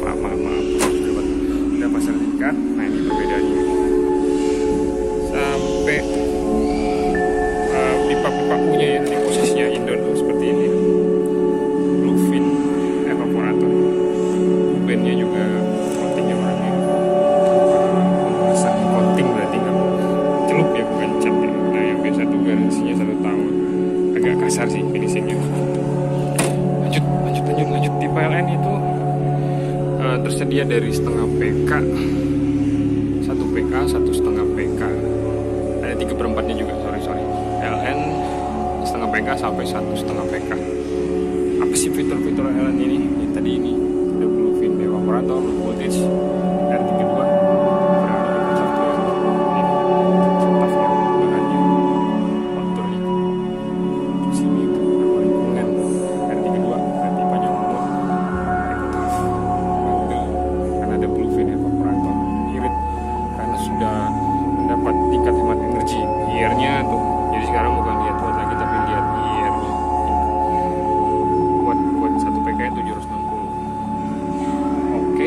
Maaf. Udah pasang tingkat. Nah ini perbedaannya. Sampai pipa-pipa punya ya, di posisinya indoor tuh seperti ini. Bluefin evaporator. Bandnya juga coatingnya warna biru. Pasang coating berarti nggak celup ya, bukan cat ya. Nah yang biasa tuh garansinya 1 tahun. Agak kasar sih finishingnya. Lanjut di PLN itu tersedia dari setengah PK, 1 PK, 1,5 PK, ada 3/4-nya juga, sorry. LN setengah PK sampai 1,5 PK. Apa sih fitur-fitur LN ini? Ya, tadi ini ada bluefin evaporator, low voltage, R32, software contohnya bahannya motor nih, sini ramah lingkungan, R32 berarti panjang umur, karena ada bluefin evaporator, irit karena sudah mendapat tingkat hemat energi, IR-nya tuh. Jadi sekarang bukan lihat watt lagi tapi lihat IR-nya. Buat 1 PK 760. Oke.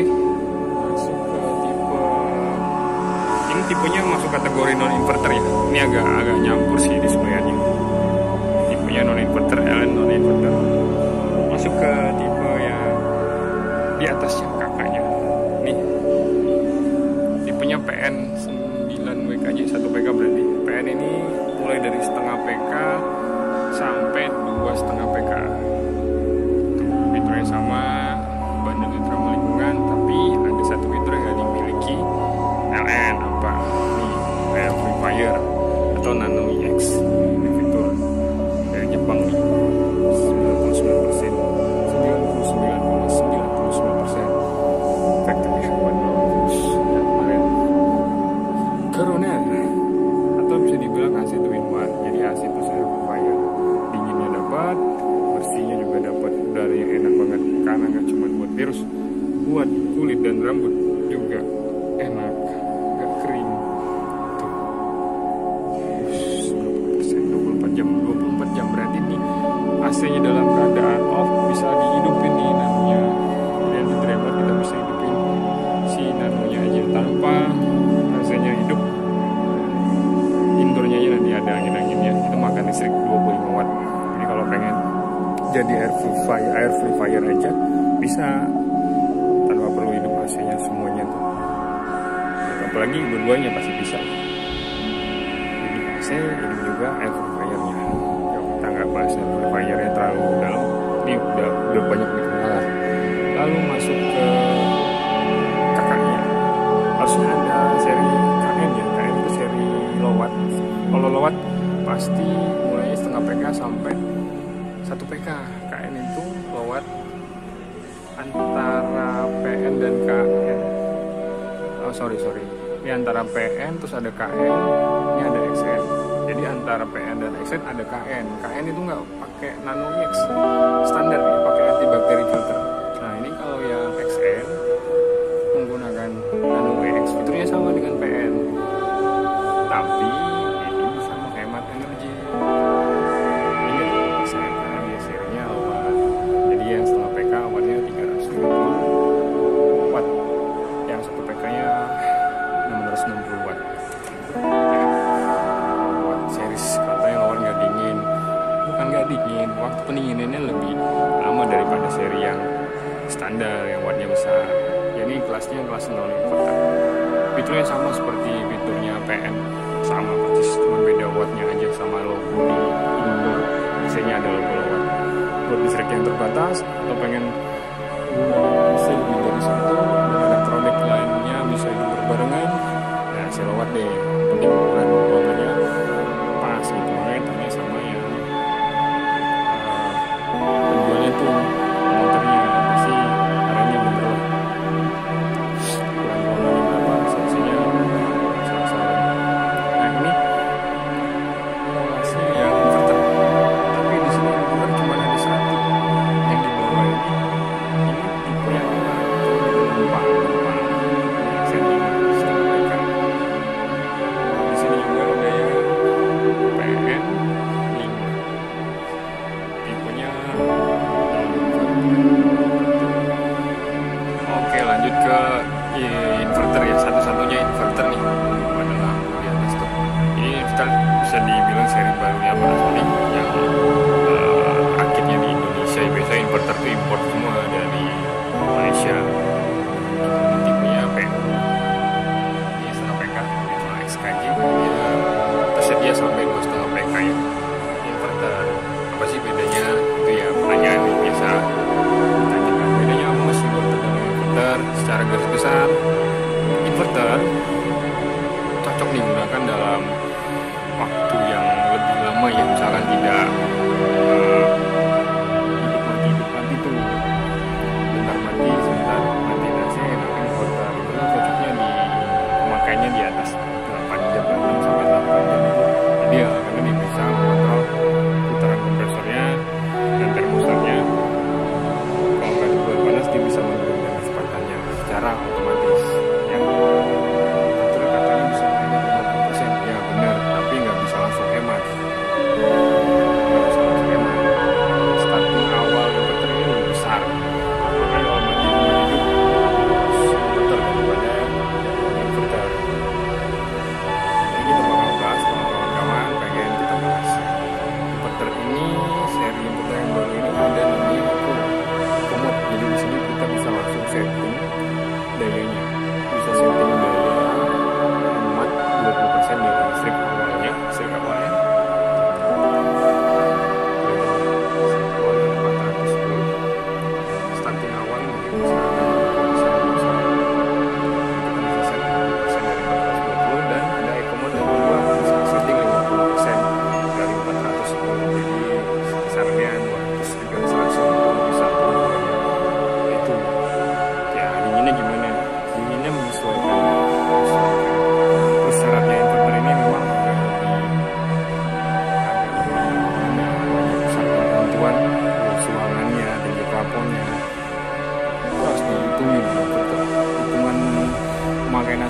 Masuk ke tipe, ini tipenya masuk kategori non inverter ya. Ini agak nyampur sih displayannya. Tipenya non inverter, LN non inverter. Masuk ke tipe yang di atasnya kakaknya. Nih. Tipenya PN 9 WKJ 1 PK berarti. PN ini mulai dari setengah PK sampai 2,5 PK. Fiturnya sama, bandel itu ramah lingkungan, tapi ada satu fitur yang nggak dimiliki LN apa nih, air purifier atau Nano EX. Ini fitur dari Jepang nih, 99%, 99,99%. Efektifnya buat bagus dan kemarin Corona, atau bisa dibilang AC 2-in-1. Jadi AC itu saya purifier, dinginnya dapat, bersihnya juga dapat, udaranya enak banget karena nggak cuma buat virus, buat kulit dan rambut juga enak, nggak kering. Tuh, 24 jam, 24 jam berarti nih AC-nya dalam keadaan off bisa dihidupin nih namanya. Dan di driver kita bisa hidupin si nanonya aja tanpa AC-nya hidup. Indoornya aja nanti ada angin-anginnya, itu makan listrik 25 watt. Jadi kalau pengen jadi air purifier aja bisa tanpa perlu hidup AC-nya semuanya tuh. Apalagi dua-duanya pasti bisa. Jadi AC ini juga air purifiernya. Ya, kita nggak bahas air purifiernya terlalu dalam. Ini udah banyak dikenal. Lalu masuk ke kakaknya. Harusnya ada seri KN ya. KN itu seri low watt. Kalau low watt pasti mulai setengah PK sampai 1 PK. KN itu low watt antara PN dan KN. Oh sorry. Ini antara PN terus ada KN, ini ada XN. Jadi antara PN dan XN ada KN. KN itu nggak pakai Nano EX standar ya, pakai antibakteri filter. Nah ini kalau yang XN menggunakan Nano EX, fiturnya sama dengan PN, tapi ini bisa menghemat energi. Ini saya karena dia serinya watt. Jadi yang setengah PK wattnya 350 watt, yang 1 PK nya 660 watt. Watt series katanya lawan nggak dingin, bukan nggak dingin, waktu pendinginannya lebih lama daripada seri yang standar yang wattnya besar. Jadi kelasnya kelas non inverter. Fiturnya sama seperti fiturnya PN, sama persis, cuma beda wattnya aja sama logo di indoor. Biasanya ada logo watt. Buat listrik yang terbatas atau pengen guna AC lebih dari satu dan elektronik lainnya bisa hidup berbarengan, ya kilowatt deh. Penting ukuran ruangannya pas gitu, makanya tanya sama yang penjualnya tuh motornya pasti harganya bener lah. Ukuran ruangannya berapa, seksinya salah. Nah ini kelasnya yang inverter, tapi di sini inverter cuma ada satu yang di bawah ini tipe yang numpang. Di sini juga ada yang PN 5 tipenya. Oke, lanjut ke inverter ya, satu-satunya inverter nih adalah di atas tuh. Ini kita bisa dibilang seri barunya Panasonic yang rakitnya di Indonesia. Biasanya inverter tuh import semua dari Malaysia. Tipenya PN. Ini setengah PK, itu XKJ. Dia tersedia sampai 2,5 PK ya. Inverter. Apa sih bedanya? Itu ya pertanyaan yang biasa ditanyakan. Bedanya apa sih inverter dan inverter? Secara garis besar, inverter cocok digunakan dalam waktu yang lebih lama ya, misalkan tidak hidup mati tuh, bentar mati sebentar mati nasi, enakan inverter itu cocoknya di pemakaiannya di atas 8 jam, 6 sampai 8 jam itu ideal karena dia bisa mengontrol putaran kompresornya dan termostatnya. Kalau nggak dibuat panas dia bisa menurunkan kecepatannya secara otomatis.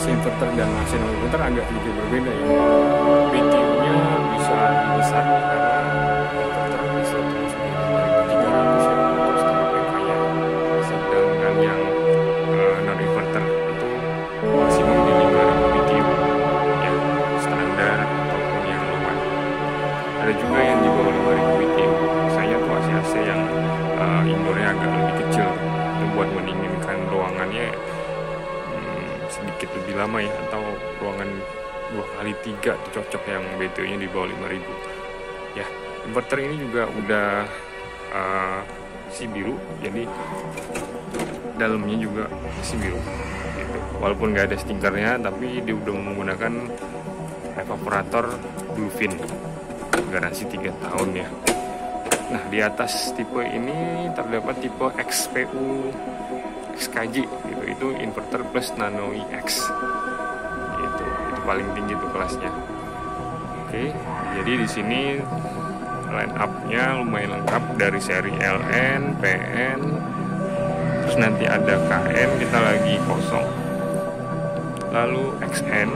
inverter dan AC non inverter agak sedikit berbeda ya. BTU-nya bisa lebih besar karena inverter bisa terus di 5300 ya untuk setengah PK-nya, sedangkan yang non inverter itu maksimum di 5000 BTU ya, standar ataupun yang luar. Ada juga yang di bawah 5000 BTU, misalnya tuh AC yang indoornya agak lebih kecil, itu buat mendinginkan ruangannya sedikit lebih lama ya, atau ruangan 2x3 itu cocok yang BTU nya di bawah 5000 ya. Inverter ini juga udah si biru, jadi dalamnya juga si biru gitu. Walaupun nggak ada stikernya, tapi dia udah menggunakan evaporator Bluefin, garansi 3 tahun ya. Nah, di atas tipe ini terdapat tipe XPU XKJ gitu, itu inverter plus Nano IX gitu, itu paling tinggi tuh kelasnya. Oke, jadi di sini line up-nya lumayan lengkap dari seri LN, PN, terus nanti ada KN, kita lagi kosong. Lalu XN,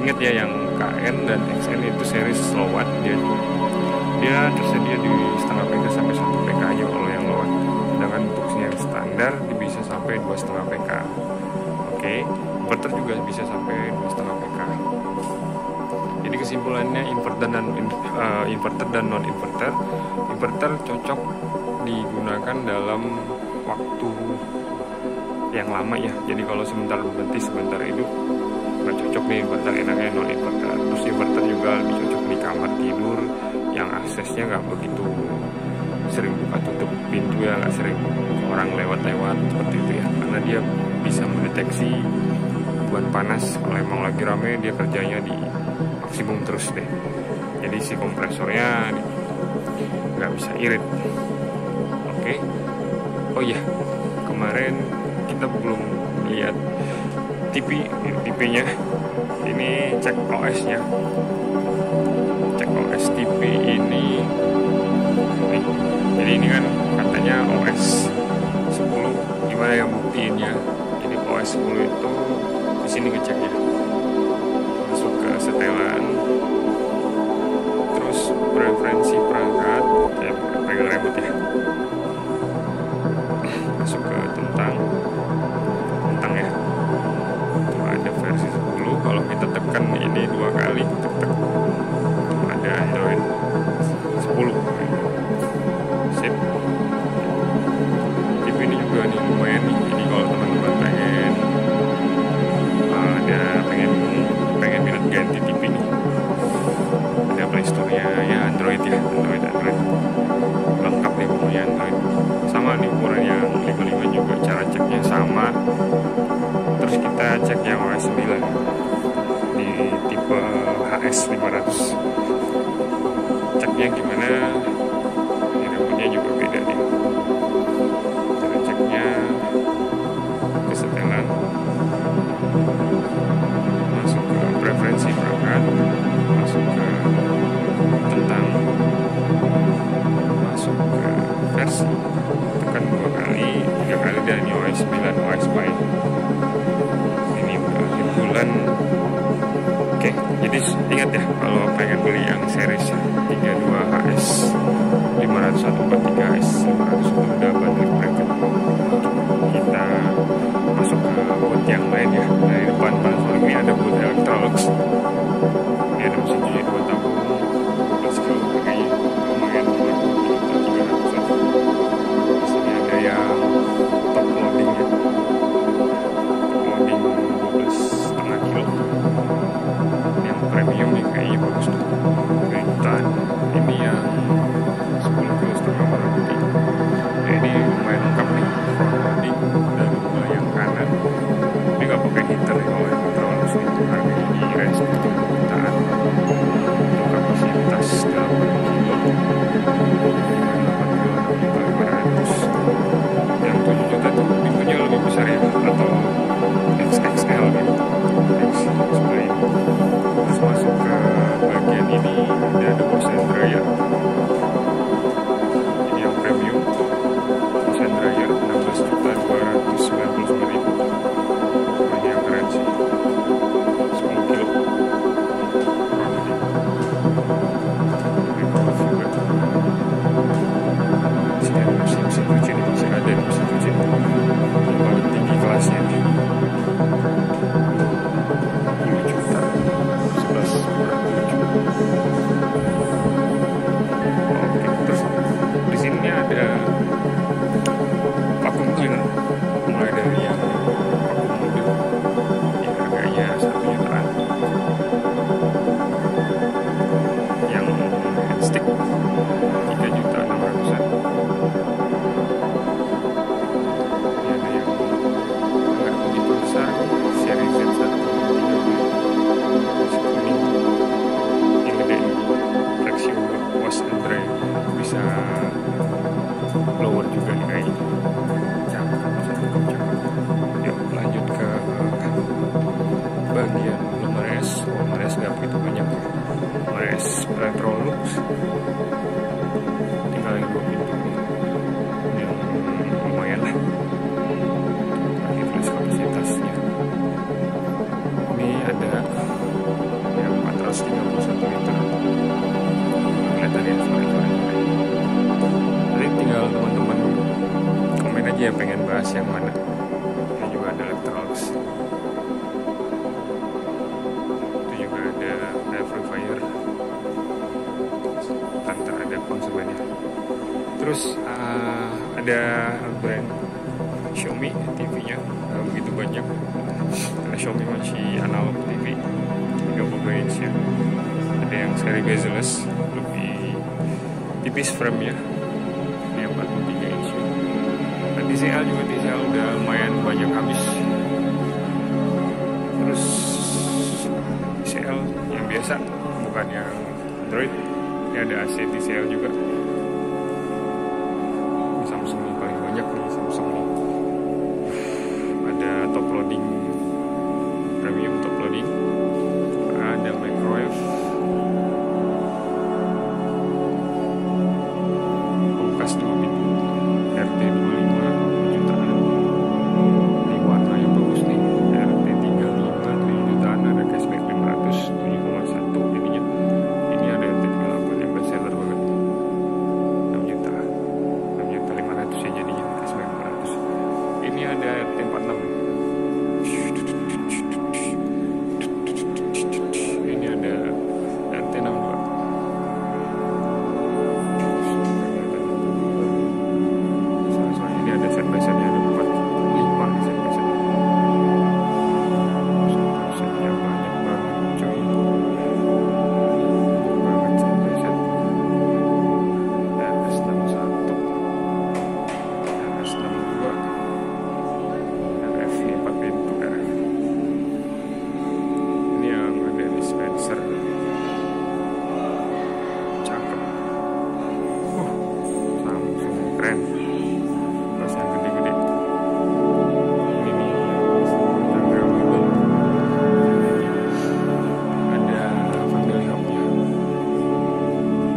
ingat ya yang KN dan XN itu seri slow watt, dia tersedia di setengah PK sampai 1 PK aja kalau yang low watt. Sedangkan untuk yang standar dia bisa sampai 2,5 PK. Oke, inverter juga bisa sampai 2,5 PK. Jadi kesimpulannya inverter dan non inverter, inverter cocok digunakan dalam waktu yang lama ya. Jadi kalau sebentar berhenti sebentar itu nggak cocok nih inverter, enaknya non inverter. Terus inverter juga lebih cocok di kamar tidur yang aksesnya nggak begitu sering buka tutup pintu ya, nggak sering orang lewat-lewat seperti itu ya, karena dia bisa mendeteksi bulan panas. Kalau emang lagi rame dia kerjanya di maksimum terus deh, jadi si kompresornya nggak bisa irit. Oke. Oh iya, kemarin kita belum lihat TV-nya, ini cek OS-nya. Cek OS TV ini nih. Jadi ini kan katanya OS 10, gimana yang buktiinnya? Jadi OS 10 itu di sini ngeceknya. Masuk ke setelan, terus preferensi perangkat, pegang remote ya. Masuk ke tentang ya. Ada versi 10, kalau kita tekan ini 2 kali, ada Android 10. Sip. TV ini juga nih lumayan nih. Jadi kalau teman-teman pengen minat ganti TV nih, ada Play Store-nya ya, Android ya, Android lengkap nih pokoknya Android. Sama nih ukuran yang 55 juga, cara ceknya sama. Terus kita cek yang OS 9 di tipe HS 500. Ceknya gimana? Remote-nya juga beda nih. Cara ceknya ke setelan, masuk ke preferensi perangkat, masuk ke tentang, masuk ke versi, tekan 2 kali, 3 kali, dan ini OS 9 OS baik. Ini akhir bulan. Oke, jadi ingat ya, kalau pengen beli yang series 32HS 500 atau 43HS 500 itu udah bundling bracket. Kita masuk ke booth yang lain ya. Dari depan Panasonic ini ada booth Electrolux. Ini ada mesin cuci 2 tabung 12 kilo harganya, lumayan 300-an. Di sini ada yang top loading ya, top loading 12,5 kilo. Yang premium nih kayaknya bagus tuh, Gretan. Ini yang 10 kilo setengah warna putih. Nah, ini lumayan lengkap nih, front loading dari yang kanan. Ini nggak pakai heater ya, kalau yang Electrolux nih harganya di range dan mesin cuci di masih ada di mesin cuci yang paling tinggi kelasnya nih 2 juta 11 Oke, terus di sini ada vacuum cleaner mulai dari yang vacuum mobil yang harganya 1 jutaan, yang handstick 3.600.000. Ini ada yang nggak begitu besar, seri Z1 kuning. Ini gede, flexible wash and dry, bisa blower juga nih kayaknya. Cakep. Yuk lanjut ke bagian lumares. Lumares nggak begitu banyak. Lumares Electrolux tinggal yang 2 pintu yang lumayan lah. Lagi tulis kapasitasnya. Ini ada yang 431 liter. Kelihatan ya sore-sore. Jadi tinggal teman-teman komen aja ya pengen bahas yang mana. Ini juga ada Electrolux. Itu juga ada air purifier. Tanpa ada konsumennya. Terus ada brand Xiaomi TV-nya begitu banyak. Karena Xiaomi masih analog TV 32 inch ya. Ada yang seri bezel-less lebih tipis frame-nya. Ini 43 inch. Dan TCL juga TCL udah lumayan banyak habis. Terus TCL yang biasa bukan yang Android. Ini ada AC TCL juga. Ini Samsung nih paling banyak nih Samsung nih. Ada top loading, premium top loading. Ada microwave. Kulkas 2 pintu. RT 25 jutaan. Ini warna yang bagus nih. RT 35 7 jutaan. Ada cashback 500 7,1 jadinya. Ini ada RT 38 yang best seller banget. 6 juta 500 ya jadinya. Cashback 500. Ini ada RT 46. Ini ada RT 62. Soalnya ini ada set by setnya, ada 4, 5 set by set. Setnya banyak banget cuy. Banget set by set. RS61, RS62, RF 4 pintu RF. Ini yang ada dispenser. Cakep. Samsung keren. Terus yang gede-gede. Ini nih yang removable. Ada family hub-nya.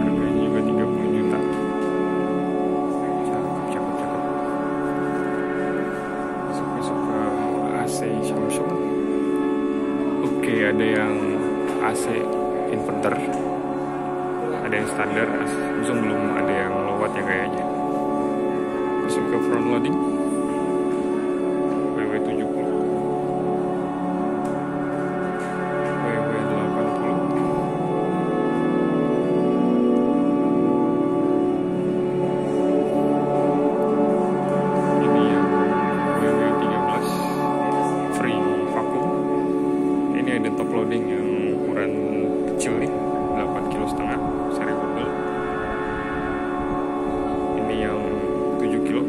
Harganya juga 30 juta. Cakep. Masuk ke AC Samsung. Oke, ada yang AC inverter. Ada yang standar, Samsung belum ada yang low watt ya kayaknya. Masuk ke front loading WW70, WW80. Ini yang WW13 free vacuum. Ini ada top loading yang ukuran kecil nih, 8,5 kg seri Google. Ini yang 7 kg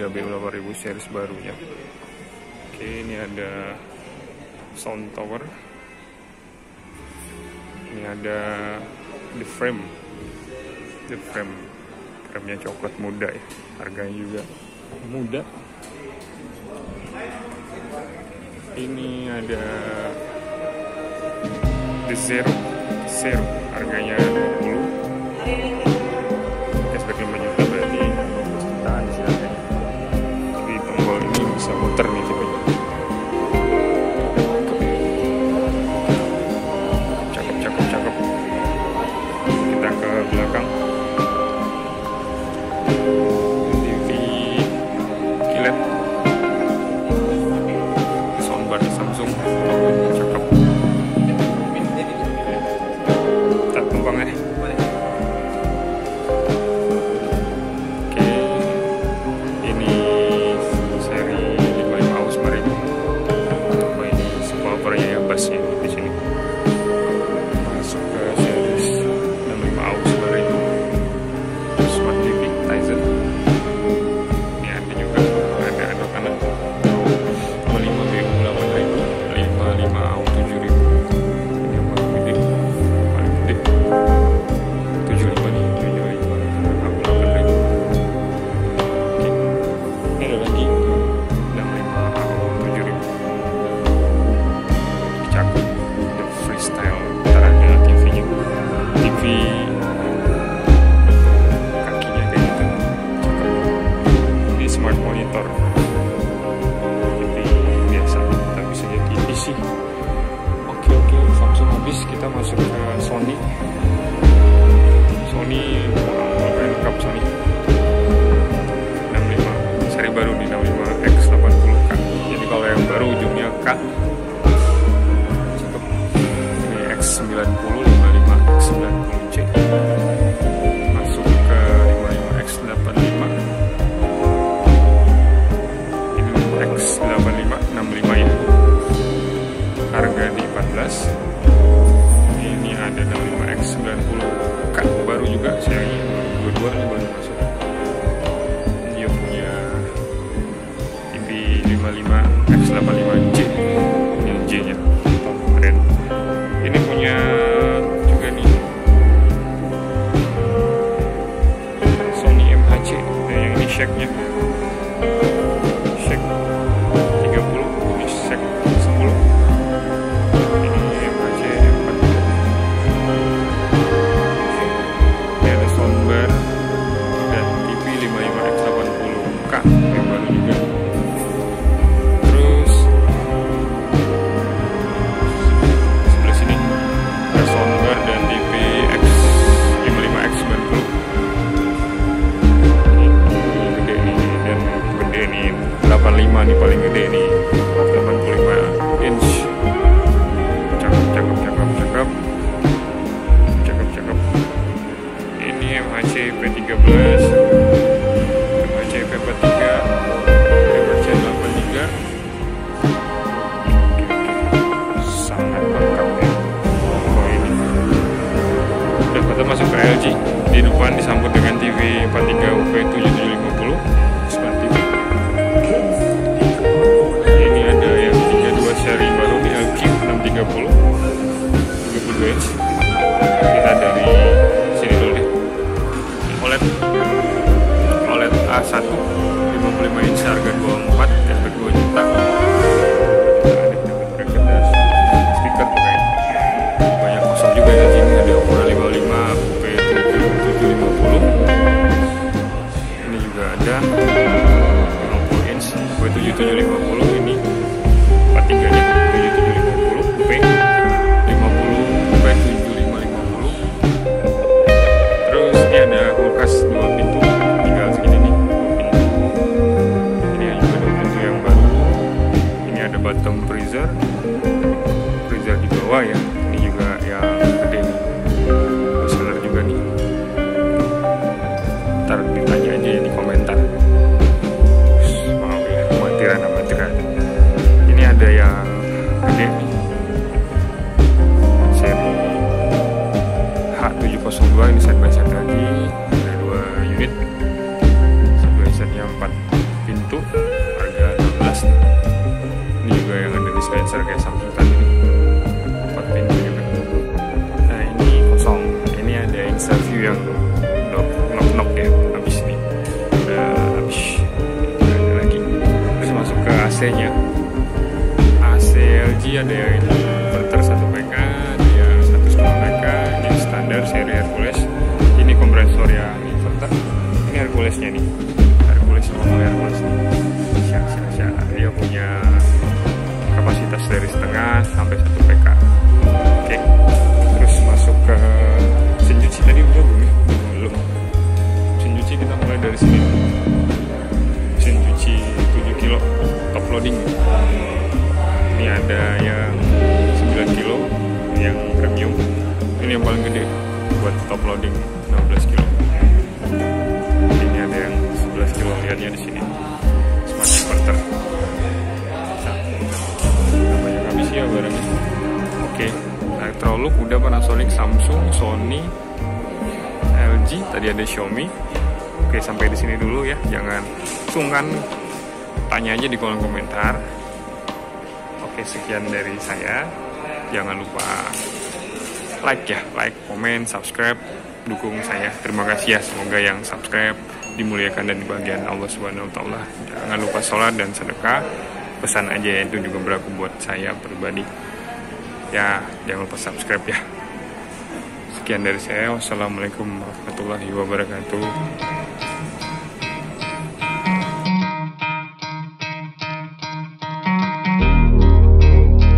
BU8000 series barunya. Oke, ini ada sound tower. Ini ada the frame. Frame-nya coklat muda ya. Harganya juga muda. Ini ada the zero, harganya 20. Cashback 5 juta berarti 12 jutaan di sini harganya. Tapi tombol ini bisa muter nih tipenya. Cakep. Kita ke belakang. TV kilat. Soundbar Samsung. Cakep. Tak tumpang ya. Oke. Ini seri 55 AUX 4000. Oh, ini subwoofernya ya, bassnya di sini. Masuk ke series 65 AUX 4000. Smart TV Tizen. Ini ada juga, ada anak-anak 55 BU8000, 55 AUX 7000. Ini yang paling gede 75 nih, 75 AUX 8000. Oke, ini ada lagi 65 AUX 7000. Cakep, the freestyle. Ntar ada TV-nya, TV kakinya kayak gitu. Cakep. Ini smart monitor, TV biasa, tapi bisa jadi PC. Oke, Samsung habis, kita masuk ke Sony. Lengkap Sony 65 seri baru di 65X80K. Jadi kalau yang baru ujungnya K. Cakep. Ini X90, 55X90C. Masuk ke 55X85. Ini X85 65 ya. Harga di 14. Ini ada 65X90K baru juga, seri 22 ini baru masuk. Dia punya TV 55X85C, yang J nya keren. Ini punya juga nih Sony MHC, yang ini shake-nya shake 30, ini shake 10. Ini MHC 40. Ini ada soundbar dan TV 55X80K yang baru juga. Terus sebelah sini ada soundbar dan TV 55X90. Ini gede nih, dan gede nih 85 nih, paling gede nih 85 inch. Cakep. Ini MHC P13, MHC P43, MHC 83. Sangat lengkap ya. Oh, ini udah pada masuk ke LG. Di depan disambut dengan TV 43 UP7750 Smart TV. Ini ada yang 32 seri baru di LG 630 32 inch. Kita dari sini dulu deh. OLED A1 55 inch, harga 24, cashback 2 juta. Ada speaker tuh kayaknya banyak kosong juga ya. Sini ada ukuran 55 UP7750. Ini juga ada 50 inch UP7750. Ini 43 nya 7750 UP 50 UP7550. Terus ini ada kulkas 2 pintu, tinggal segini nih, 2 pintu. Ini juga 2 pintu yang baru. Ini ada bottom freezer di bawah ya. Ini juga yang gede nih, bestseller juga nih. Ntar ditanya aja ya di komentar. Maaf ya, amatiran. Ini ada yang gede nih, seri H702. Ini side by side lagi, ada 2 unit, side by side nya 4 pintu. besar kayak Samsung tadi, 4 pintu juga. Nah ini kosong, ini ada insert view yang knock ya, habis nih udah habis, ada lagi. Terus masuk ke AC nya, AC LG ada yang ini inverter 1 PK, ada yang 1,5 PK, ini standar seri Hercules. Ini kompresor yang inverter, ini Herculesnya nih, Hercules sama Hercules nih. Dia punya kapasitas dari setengah sampai 1 PK. Oke, terus masuk ke mesin cuci tadi udah belum ya? Belum. Mesin cuci kita mulai dari sini. Mesin cuci 7 kilo top loading. Ini ada yang 9 kilo, yang premium. Ini yang paling gede buat top loading 16 kilo. Ini ada yang 11 kilo, lihatnya di sini. Smart inverter. Banyak habis ya barangnya. Oke, Electrolux udah, Panasonic, Samsung, Sony, LG, tadi ada Xiaomi. Oke, sampai di sini dulu ya. Jangan sungkan tanya aja di kolom komentar. Oke, sekian dari saya. Jangan lupa like ya, like, komen, subscribe, dukung saya. Terima kasih ya, semoga yang subscribe dimuliakan dan dibahagiakan Allah Subhanahu wa taala. Jangan lupa sholat dan sedekah. Pesan aja ya, itu juga berlaku buat saya pribadi. Ya, jangan lupa subscribe ya. Sekian dari saya. Wassalamualaikum warahmatullahi wabarakatuh.